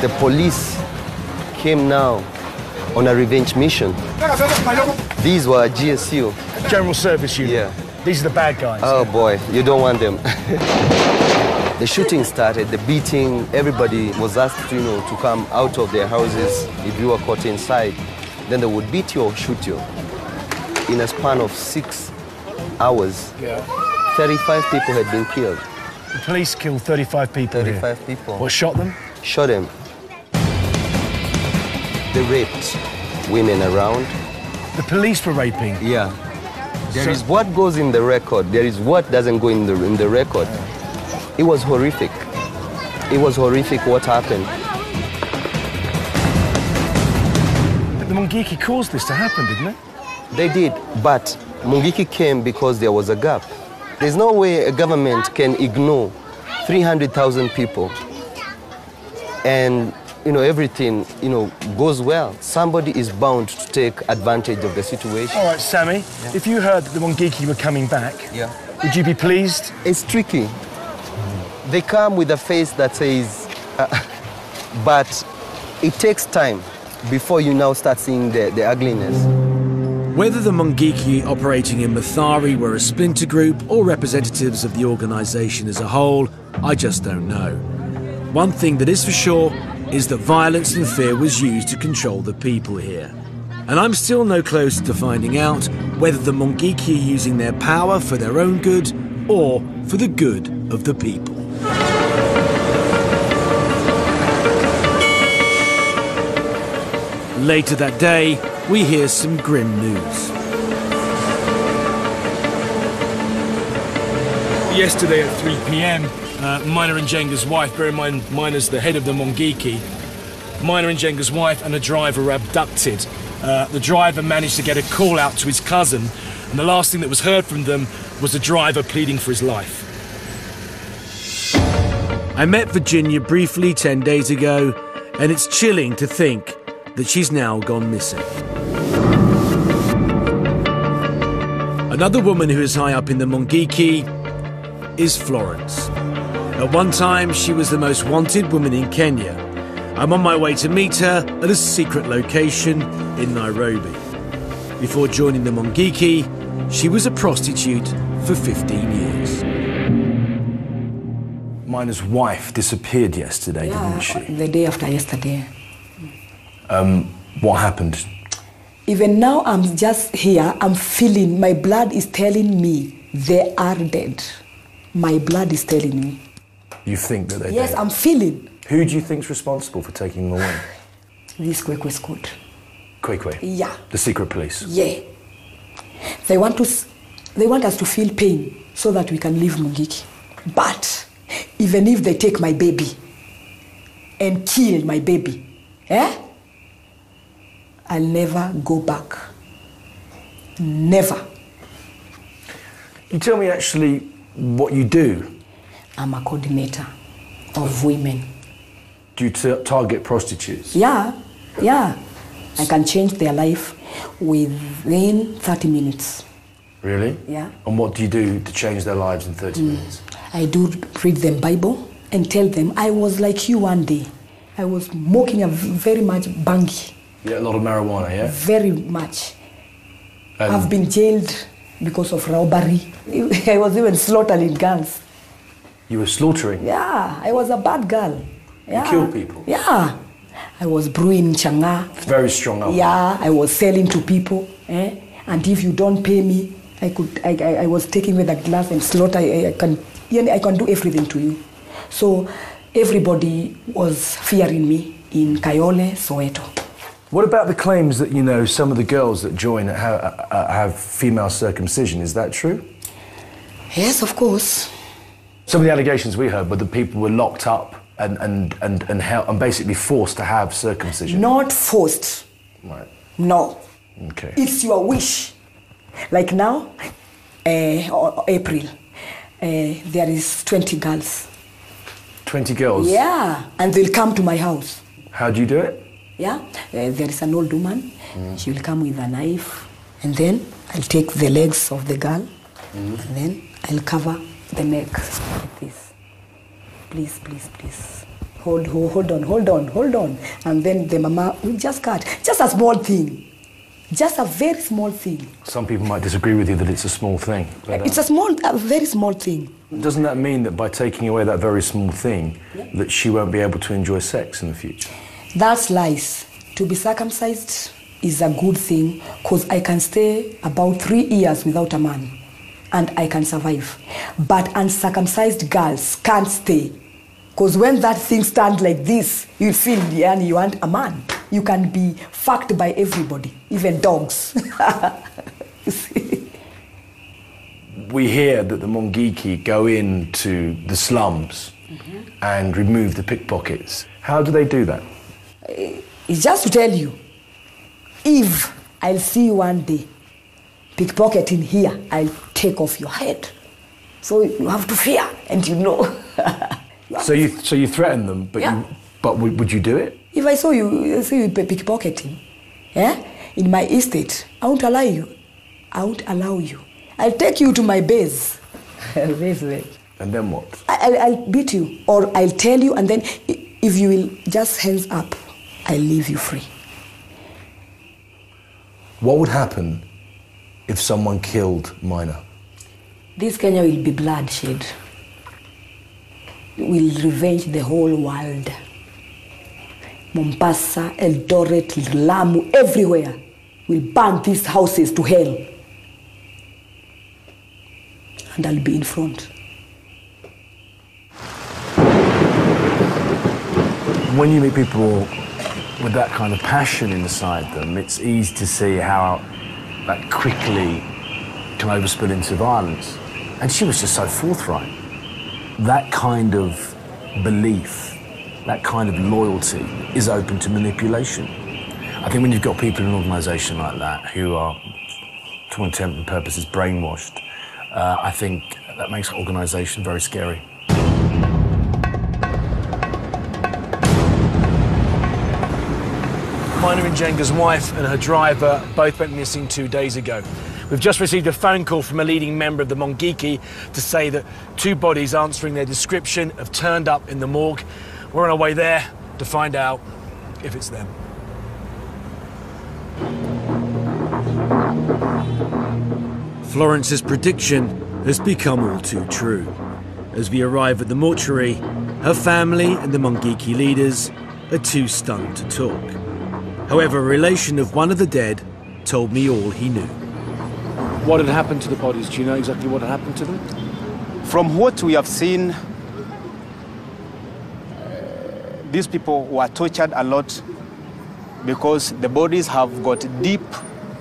The police came now on a revenge mission. These were GSU. General Service Unit. Yeah. These are the bad guys. Oh boy, you don't want them. The shooting started, the beating, everybody was asked to come out of their houses if you were caught inside. then they would beat you or shoot you. In a span of 6 hours, 35 people had been killed. The police killed 35 people 35 people. What, shot them? Shot them. They raped women around. The police were raping? Yeah. There is what goes in the record. There is what doesn't go in the record. It was horrific. It was horrific what happened. But the Mungiki caused this to happen, didn't it? They did, but Mungiki came because there was a gap. There's no way a government can ignore 300,000 people and everything goes well. Somebody is bound to take advantage of the situation. All right, Sammy, if you heard that the Mungiki were coming back, would you be pleased? It's tricky. They come with a face that says, but it takes time before you now start seeing the ugliness. Whether the Mungiki operating in Mathare were a splinter group or representatives of the organisation as a whole, I just don't know. One thing that is for sure is that violence and fear was used to control the people here. And I'm still no closer to finding out whether the Mungiki are using their power for their own good or for the good of the people. Later that day, we hear some grim news. Yesterday at 3 p.m, Maina Njenga's wife, bear in mind Maina's the head of the Mungiki, Maina Njenga's wife and a driver were abducted. The driver managed to get a call out to his cousin, and the last thing that was heard from them was the driver pleading for his life. I met Virginia briefly 10 days ago, and it's chilling to think that she's now gone missing. Another woman who is high up in the Mungiki is Florence. At one time, she was the most wanted woman in Kenya. I'm on my way to meet her at a secret location in Nairobi. Before joining the Mungiki, she was a prostitute for 15 years. Mina's wife disappeared yesterday, didn't she? The day after yesterday. What happened? Even now, I'm just here, I'm feeling, my blood is telling me they are dead. My blood is telling me. You think that they're Yes, dead? I'm feeling. Who do you think's responsible for taking them away? This Kwekwe squad. Kwekwe? Yeah. The secret police? Yeah. They want us to feel pain so that we can leave Mungiki. But even if they take my baby and kill my baby, I'll never go back. Never. You tell me actually what you do. I'm a coordinator of women. Do you target prostitutes? Yeah. I can change their life within 30 minutes. Really? Yeah. And what do you do to change their lives in 30 minutes? I do read them Bible and tell them I was like you one day. I was smoking a very much bangi. Yeah, a lot of marijuana, yeah? Very much. I've been jailed because of robbery. I was even slaughtering girls. You were slaughtering? Yeah, I was a bad girl. Yeah. You killed people? Yeah. I was brewing changa. It's very strong alcohol. Yeah, I was selling to people. And if you don't pay me, I was taking with a glass and slaughter. I can do everything to you. So everybody was fearing me in Kayole, Soweto. What about the claims that, some of the girls that join have female circumcision? Is that true? Yes, of course. Some of the allegations we heard were that people were locked up and basically forced to have circumcision. Not forced. Right. No. Okay. It's your wish. Like now, April, there is 20 girls. 20 girls? Yeah, and they'll come to my house. How do you do it? Yeah, there is an old woman. She will come with a knife, and then I'll take the legs of the girl, and then I'll cover the neck like this. Please, please, please. Hold on. And then the mama will just cut. Just a small thing. Just a very small thing. Some people might disagree with you that it's a small thing. But, it's a very small thing. Doesn't that mean that by taking away that very small thing, that she won't be able to enjoy sex in the future? That's lies. To be circumcised is a good thing because I can stay about 3 years without a man and I can survive. But uncircumcised girls can't stay because when that thing stands like this, you feel and you want a man. You can be fucked by everybody, even dogs. We hear that the Mungiki go into the slums and remove the pickpockets. How do they do that? It's just to tell you, if I'll see you one day pickpocketing here, I'll take off your head. So you have to fear, and you know. So you threaten them, but Yeah. would you do it? If I see you pickpocketing, in my estate, I won't allow you. I won't allow you. I'll take you to my base. And then what? I'll beat you, or I'll tell you, and then if you will just hands up, I'll leave you free. What would happen if someone killed Minor? This Kenya will be bloodshed. Will revenge the whole world. Mombasa, Eldoret, Lamu, everywhere will burn these houses to hell. And I'll be in front. When you meet people with that kind of passion inside them, it's easy to see how that quickly can overspill into violence. And she was just so forthright. That kind of belief, that kind of loyalty is open to manipulation. I think when you've got people in an organisation like that who are, to all intents and purposes, brainwashed, I think that makes an organisation very scary. Minor Njenga's wife and her driver both went missing 2 days ago. We've just received a phone call from a leading member of the Mungiki to say that 2 bodies answering their description have turned up in the morgue. We're on our way there to find out if it's them. Florence's prediction has become all too true. As we arrive at the mortuary, her family and the Mungiki leaders are too stunned to talk. However, a relation of one of the dead told me all he knew. What had happened to the bodies? Do you know exactly what had happened to them? From what we have seen, these people were tortured a lot because the bodies have got deep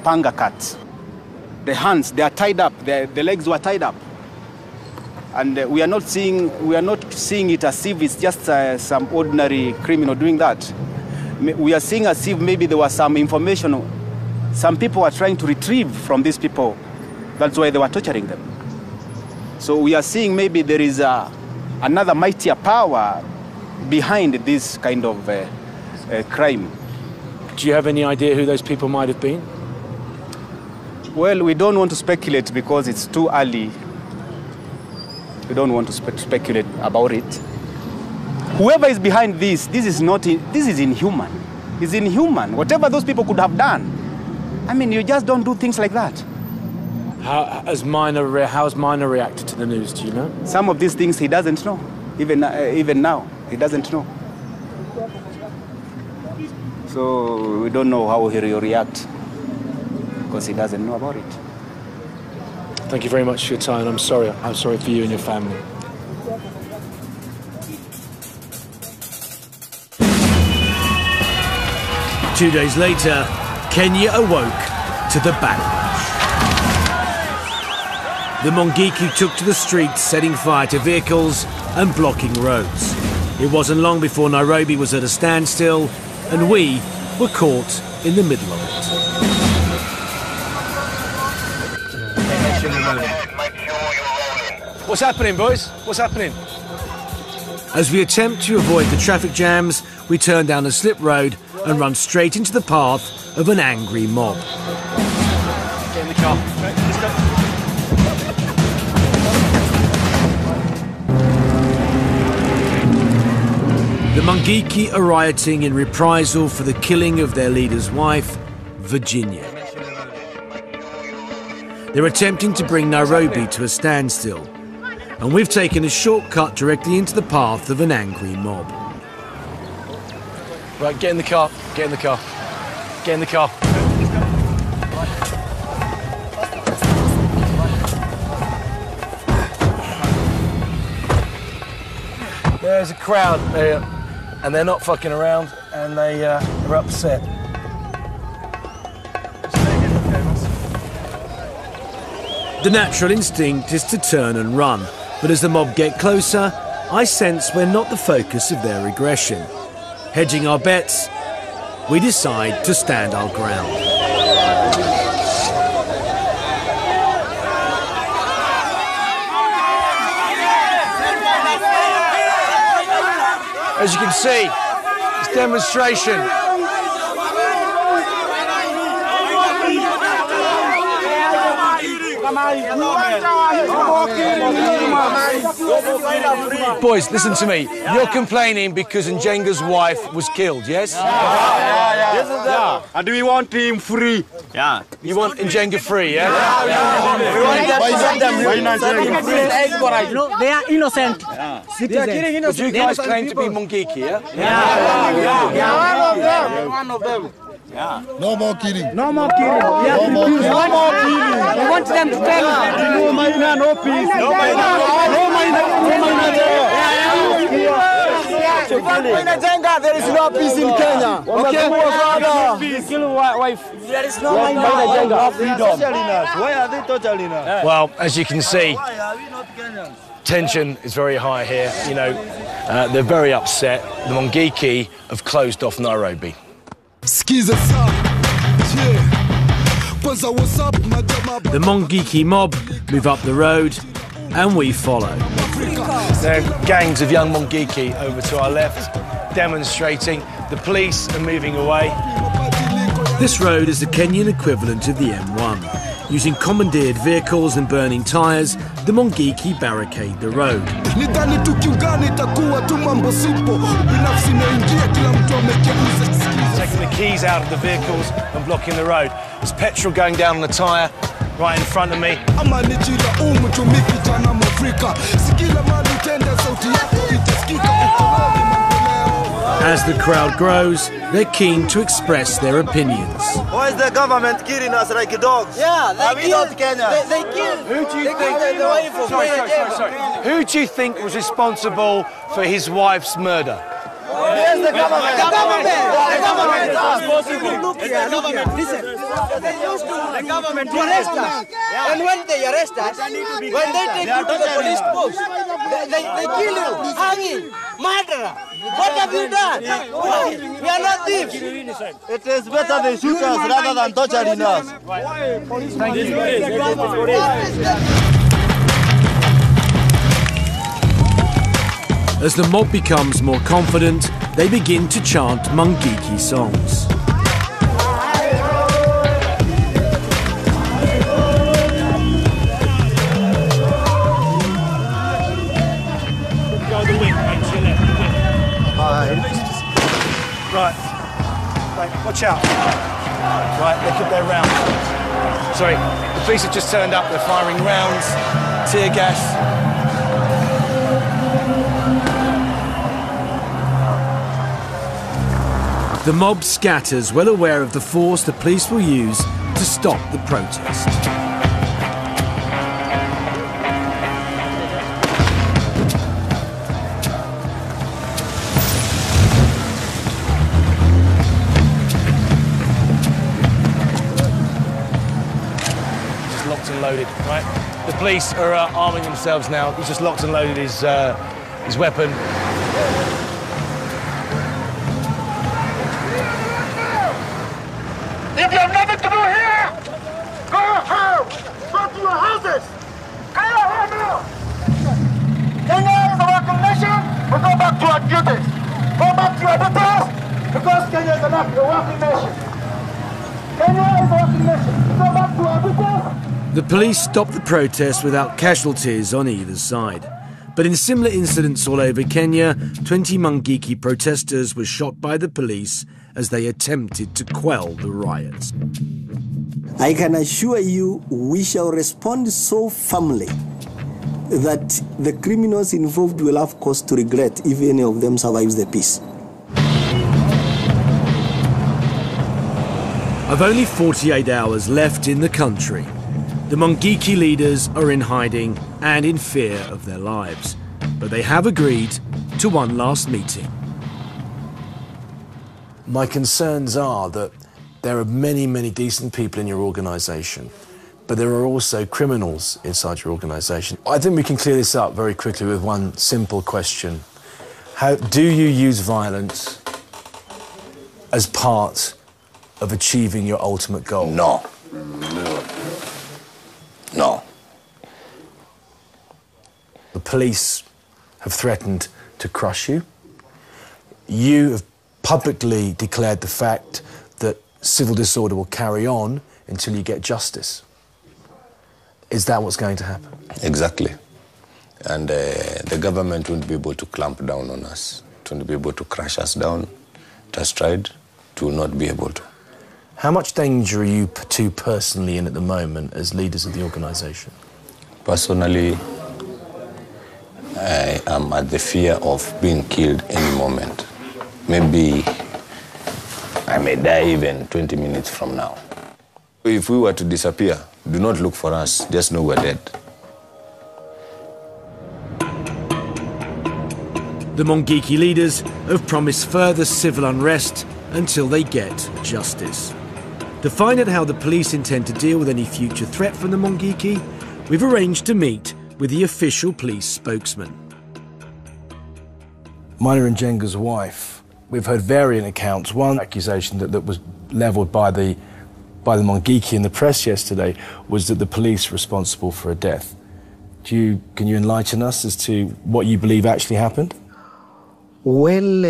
panga cuts. The hands, they are tied up, the legs were tied up. And we are not seeing it as if it's just some ordinary criminal doing that. We are seeing as if maybe there was some information some people were trying to retrieve from these people. That's why they were torturing them. So we are seeing maybe there is another mightier power behind this kind of crime. Do you have any idea who those people might have been? Well, we don't want to speculate because it's too early. We don't want to speculate about it. Whoever is behind this is inhuman. It's inhuman. Whatever those people could have done. I mean, you just don't do things like that. How's Minor reacted to the news, do you know? Some of these things he doesn't know. Even now, he doesn't know. So we don't know how he will react because he doesn't know about it. Thank you very much for your time. I'm sorry for you and your family. Two days later, Kenya awoke to the backlash. The Mungiki took to the streets, setting fire to vehicles and blocking roads. It wasn't long before Nairobi was at a standstill, and we were caught in the middle of it. What's happening, boys? What's happening? As we attempt to avoid the traffic jams, we turn down a slip road and run straight into the path of an angry mob. Get in the car. Right, let's go. The Mungiki are rioting in reprisal for the killing of their leader's wife, Virginia. They're attempting to bring Nairobi to a standstill, and we've taken a shortcut directly into the path of an angry mob. Right, get in the car. Get in the car. Get in the car. there's a crowd there, and they're not fucking around, and they're upset. The natural instinct is to turn and run, but as the mob get closer, I sense we're not the focus of their aggression. Hedging our bets, we decide to stand our ground. As you can see, it's demonstration. Boys, listen to me. You're complaining because Njenga's wife was killed, yes? Yeah. And we want him free. Yeah. You want Njenga free, yeah? We want them. No, they are innocent citizens. They are killing innocent. You guys claim to be Mungiki, yeah? Yeah. One of them. Yeah. No more killing. No more killing. No more killing. We want them to tell us. No minor, no peace. No minor. No minor. There is no peace in Kenya. Okay. Kill wife. There is no minor. No freedom. Why are they torturing us? Well, as you can see, tension is very high here. You know, they're very upset. The Mungiki have closed off Nairobi. The Mungiki mob move up the road, and we follow. There are gangs of young Mungiki over to our left, demonstrating. The police are moving away. This road is the Kenyan equivalent of the M1. Using commandeered vehicles and burning tyres, the Mungiki barricade the road. Taking the keys out of the vehicles and blocking the road. There's petrol going down on the tyre right in front of me. As the crowd grows, they're keen to express their opinions. Why is the government killing us like dogs? Yeah, they kill. They kill. Who do you think? Sorry. Who do you think was responsible for his wife's murder? Yes, the government. The government. Look here, look here. Listen. They used the government to arrest us. And when they arrest us, when they take you to the police post, they kill you, hanging, murderer. What have you done? Why? We are not thieves. It is better they shoot us rather than torturing us. Thank you. As the mob becomes more confident, they begin to chant Mungiki songs. Right, watch out. Right, they could their round. Sorry, the police have just turned up, they're firing rounds, tear gas. The mob scatters, well aware of the force the police will use to stop the protest. Just locked and loaded, right? The police are arming themselves now. He's just locked and loaded his weapon. If you have nothing to do here, go home. Go to your houses. Go home now. Kenya is a working nation. We go back to our duties. Go back to your duties because Kenya is a working nation. Kenya is a working nation. Go back to our duties. The police stopped the protest without casualties on either side. But in similar incidents all over Kenya, 20 Mungiki protesters were shot by the police as they attempted to quell the riots. I can assure you we shall respond so firmly that the criminals involved will have cause to regret if any of them survives the peace. Of only 48 hours left in the country, the Mungiki leaders are in hiding and in fear of their lives. But they have agreed to one last meeting. My concerns are that there are many, many decent people in your organisation, but there are also criminals inside your organisation. I think we can clear this up very quickly with one simple question. Do you use violence as part of achieving your ultimate goal? No. No. The police have threatened to crush you. You have publicly declared the fact that civil disorder will carry on until you get justice. Is that what's going to happen? Exactly. And the government won't be able to clamp down on us. It won't be able to crush us down. It has tried to not be able to. How much danger are you two personally in at the moment as leaders of the organisation? Personally, I am at the fear of being killed any moment. Maybe I may die even 20 minutes from now. If we were to disappear, do not look for us, just know we're dead. The Mungiki leaders have promised further civil unrest until they get justice. To find out how the police intend to deal with any future threat from the Mungiki, we've arranged to meet with the official police spokesman. Maina Njenga's wife, we've heard varying accounts. One accusation that was levelled by the Mungiki in the press yesterday was that the police were responsible for her death. Can you enlighten us as to what you believe actually happened? Well,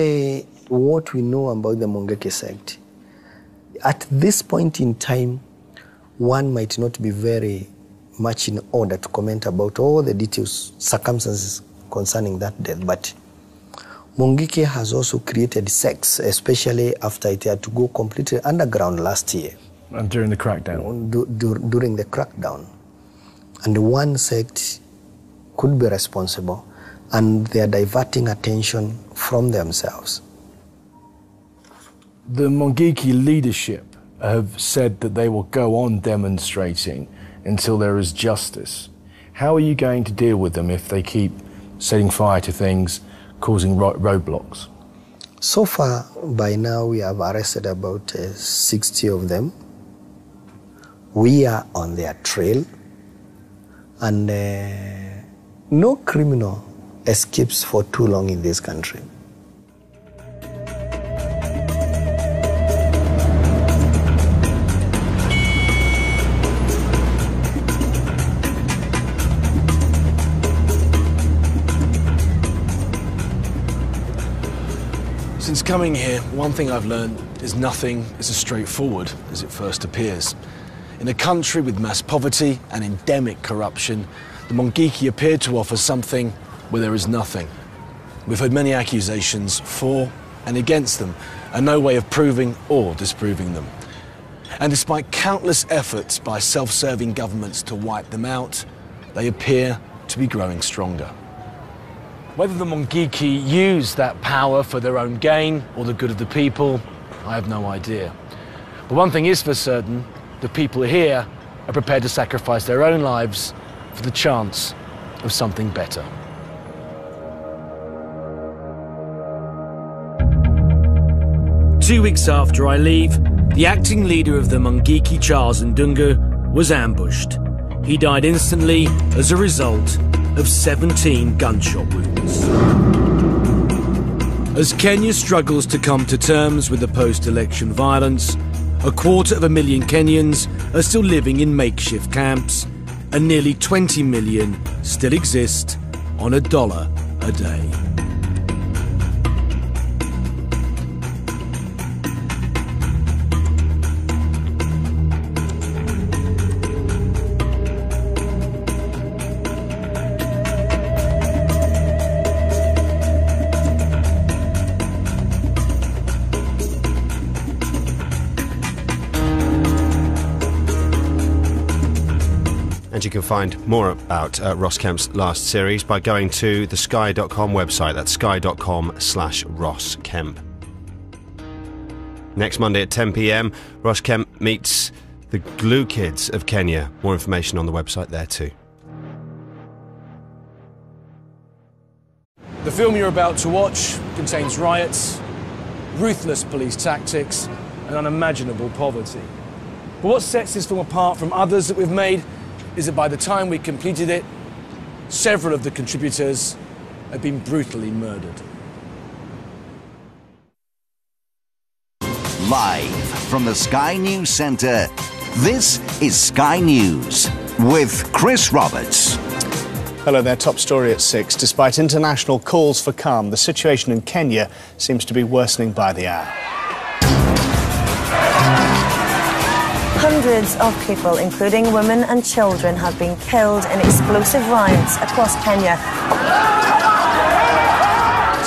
what we know about the Mungiki sect, at this point in time, one might not be very much in order to comment about all the details, circumstances concerning that death, but Mungiki has also created sects, especially after it had to go completely underground last year. And during the crackdown? During the crackdown. And one sect could be responsible, and they are diverting attention from themselves. The Mungiki leadership have said that they will go on demonstrating until there is justice. How are you going to deal with them if they keep setting fire to things, causing roadblocks? So far, by now, we have arrested about 60 of them. We are on their trail, and no criminal escapes for too long in this country. Since coming here, one thing I've learned is nothing is as straightforward as it first appears. In a country with mass poverty and endemic corruption, the Mungiki appear to offer something where there is nothing. We've heard many accusations for and against them, and no way of proving or disproving them. And despite countless efforts by self-serving governments to wipe them out, they appear to be growing stronger. Whether the Mungiki use that power for their own gain or the good of the people, I have no idea. But one thing is for certain, the people here are prepared to sacrifice their own lives for the chance of something better. Two weeks after I leave, the acting leader of the Mungiki, Charles Ndungu, was ambushed. He died instantly as a result of 17 gunshot wounds. As Kenya struggles to come to terms with the post-election violence, 250,000 Kenyans are still living in makeshift camps, and nearly 20 million still exist on $1 a day. And you can find more about Ross Kemp's last series by going to the sky.com website. That's sky.com/Ross Kemp. Next Monday at 10 p.m, Ross Kemp meets the Glue Kids of Kenya. More information on the website there too. The film you're about to watch contains riots, ruthless police tactics, and unimaginable poverty. But what sets this film apart from others that we've made is that by the time we completed it, several of the contributors had been brutally murdered. Live from the Sky News Centre, this is Sky News with Chris Roberts. Hello there, top story at 6. Despite international calls for calm, the situation in Kenya seems to be worsening by the hour. Hundreds of people, including women and children, have been killed in explosive riots across Kenya.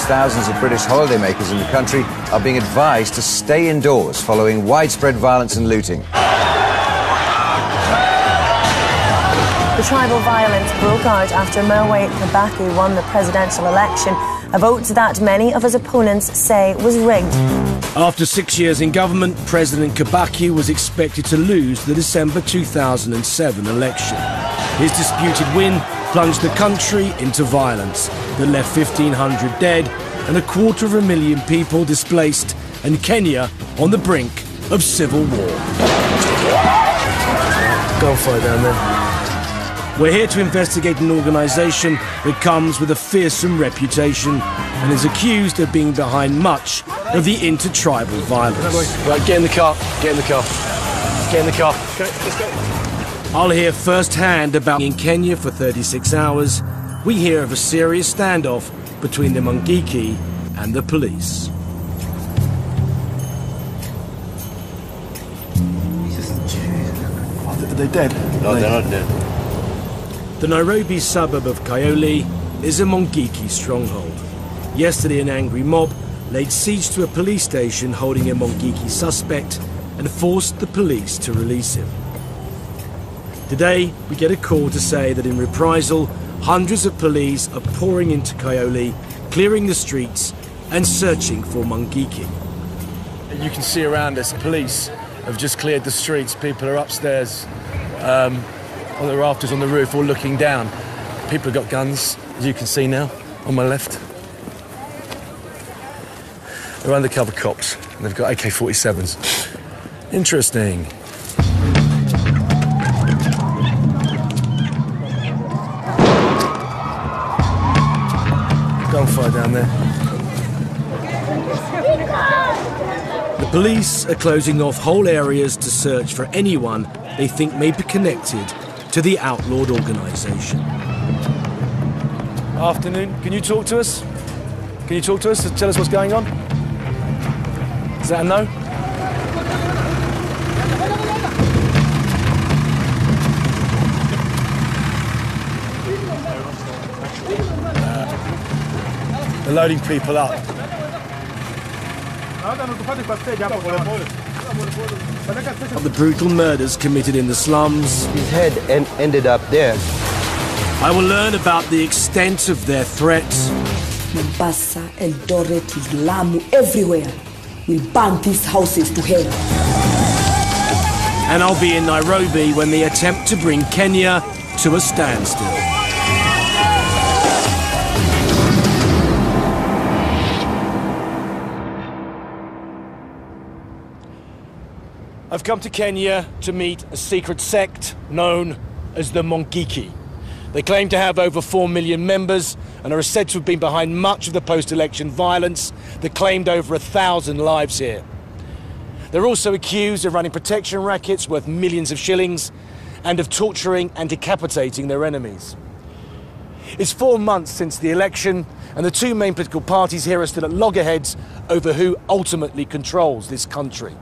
Thousands of British holidaymakers in the country are being advised to stay indoors following widespread violence and looting. The tribal violence broke out after Mwai Kibaki won the presidential election, a vote that many of his opponents say was rigged. After 6 years in government, President Kibaki was expected to lose the December 2007 election. His disputed win plunged the country into violence that left 1,500 dead and 250,000 people displaced, and Kenya on the brink of civil war. Gunfire down there. We're here to investigate an organisation that comes with a fearsome reputation and is accused of being behind much of the intertribal violence. Right, get in the car, get in the car, get in the car. Okay, let's go. I'll hear first-hand about in Kenya for 36 hours. We hear of a serious standoff between the Mungiki and the police. Are they dead? No, they're not dead. The Nairobi suburb of Kayole is a Mungiki stronghold. Yesterday, an angry mob laid siege to a police station holding a Mungiki suspect and forced the police to release him. Today, we get a call to say that in reprisal, hundreds of police are pouring into Kayole, clearing the streets and searching for Mungiki. You can see around us, police have just cleared the streets. People are upstairs on the rafters on the roof, all looking down. People have got guns, as you can see now, on my left. They're undercover cops, and they've got AK-47s. Interesting. Gunfire down there. The police are closing off whole areas to search for anyone they think may be connected to the outlawed organisation. Afternoon, can you talk to us? Can you talk to us to tell us what's going on? Is that a no? They're loading people up. Of the brutal murders committed in the slums. His head ended up there. I will learn about the extent of their threats. Mombasa, Eldoret, Lamu, everywhere. We'll burn these houses to hell. And I'll be in Nairobi when they attempt to bring Kenya to a standstill. I've come to Kenya to meet a secret sect known as the Mungiki. They claim to have over 4 million members and are said to have been behind much of the post-election violence that claimed over 1,000 lives here. They're also accused of running protection rackets worth millions of shillings and of torturing and decapitating their enemies. It's 4 months since the election, and the two main political parties here are still at loggerheads over who ultimately controls this country.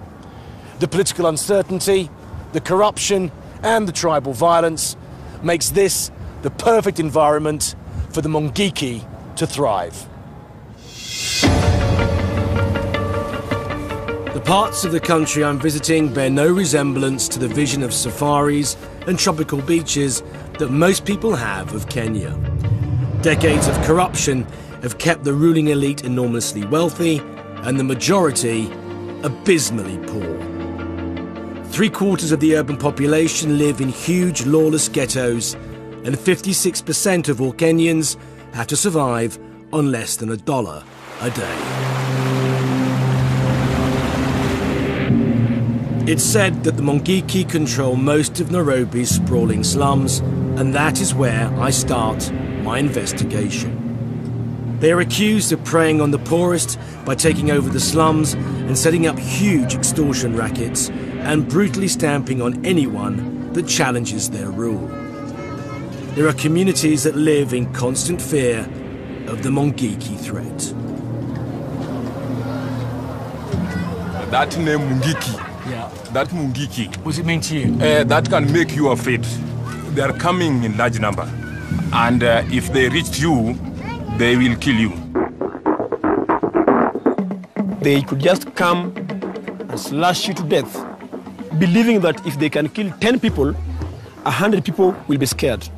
The political uncertainty, the corruption, and the tribal violence makes this the perfect environment for the Mungiki to thrive. The parts of the country I'm visiting bear no resemblance to the vision of safaris and tropical beaches that most people have of Kenya. Decades of corruption have kept the ruling elite enormously wealthy and the majority abysmally poor. 3/4 of the urban population live in huge lawless ghettos, and 56% of all Kenyans have to survive on less than $1 a day. It's said that the Mungiki control most of Nairobi's sprawling slums, and that is where I start my investigation. They are accused of preying on the poorest by taking over the slums and setting up huge extortion rackets and brutally stamping on anyone that challenges their rule. There are communities that live in constant fear of the Mungiki threat. That name Mungiki. Yeah. That Mungiki. What does it mean to you? That can make you afraid. They are coming in large number. And if they reach you, they will kill you. They could just come and slash you to death, believing that if they can kill 10 people, 100 people will be scared.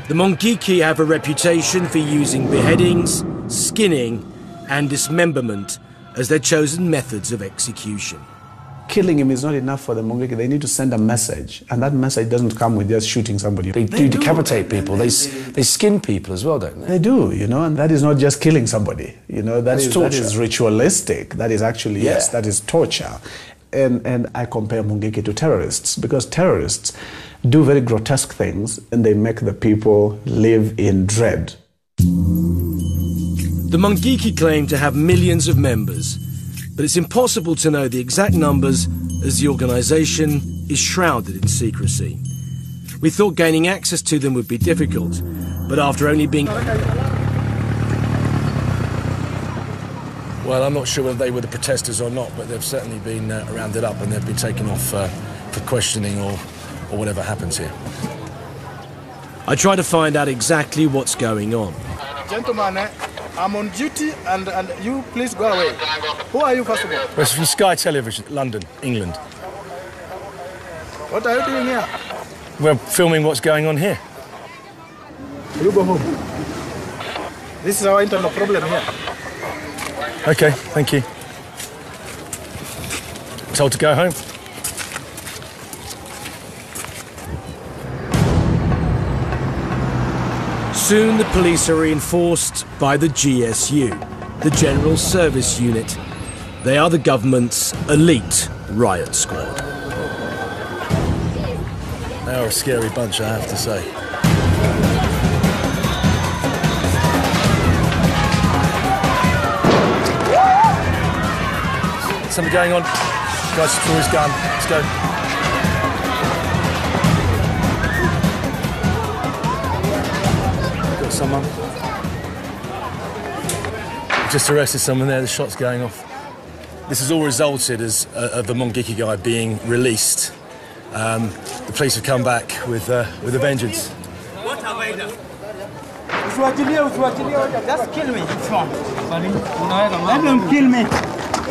The Mungiki have a reputation for using beheadings, skinning, and dismemberment as their chosen methods of execution. Killing him is not enough for the Mungiki. They need to send a message, and that message doesn't come with just shooting somebody. They do decapitate people. They skin people as well, don't they? They do, you know, and that is not just killing somebody. You know, that That's is ritualistic. That is actually, yes, that is torture. And I compare Mungiki to terrorists, because terrorists do very grotesque things, and they make the people live in dread. The Mungiki claim to have millions of members, but it's impossible to know the exact numbers as the organisation is shrouded in secrecy. We thought gaining access to them would be difficult, but after only being... Well, I'm not sure whether they were the protesters or not, but they've certainly been rounded up and they've been taken off for questioning or whatever happens here. I try to find out exactly what's going on. Gentlemen, I'm on duty and you please go away. Who are you, first of all? We're from Sky Television, London, England. What are you doing here? We're filming what's going on here. You go home. This is our internal problem here. Okay, thank you. Told to go home. Soon the police are reinforced by the GSU, the General Service Unit. They are the government's elite riot squad. They are a scary bunch, I have to say. Something going on. Guys, threw his gun. Let's go. Got someone. Just arrested someone there. The shot's going off. This has all resulted as of the Mungiki guy being released. The police have come back with a vengeance. What have I done? Just kill me. It's fine. Let them kill me.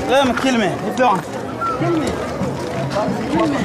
Let them kill me. If they want. Kill me. Kill me.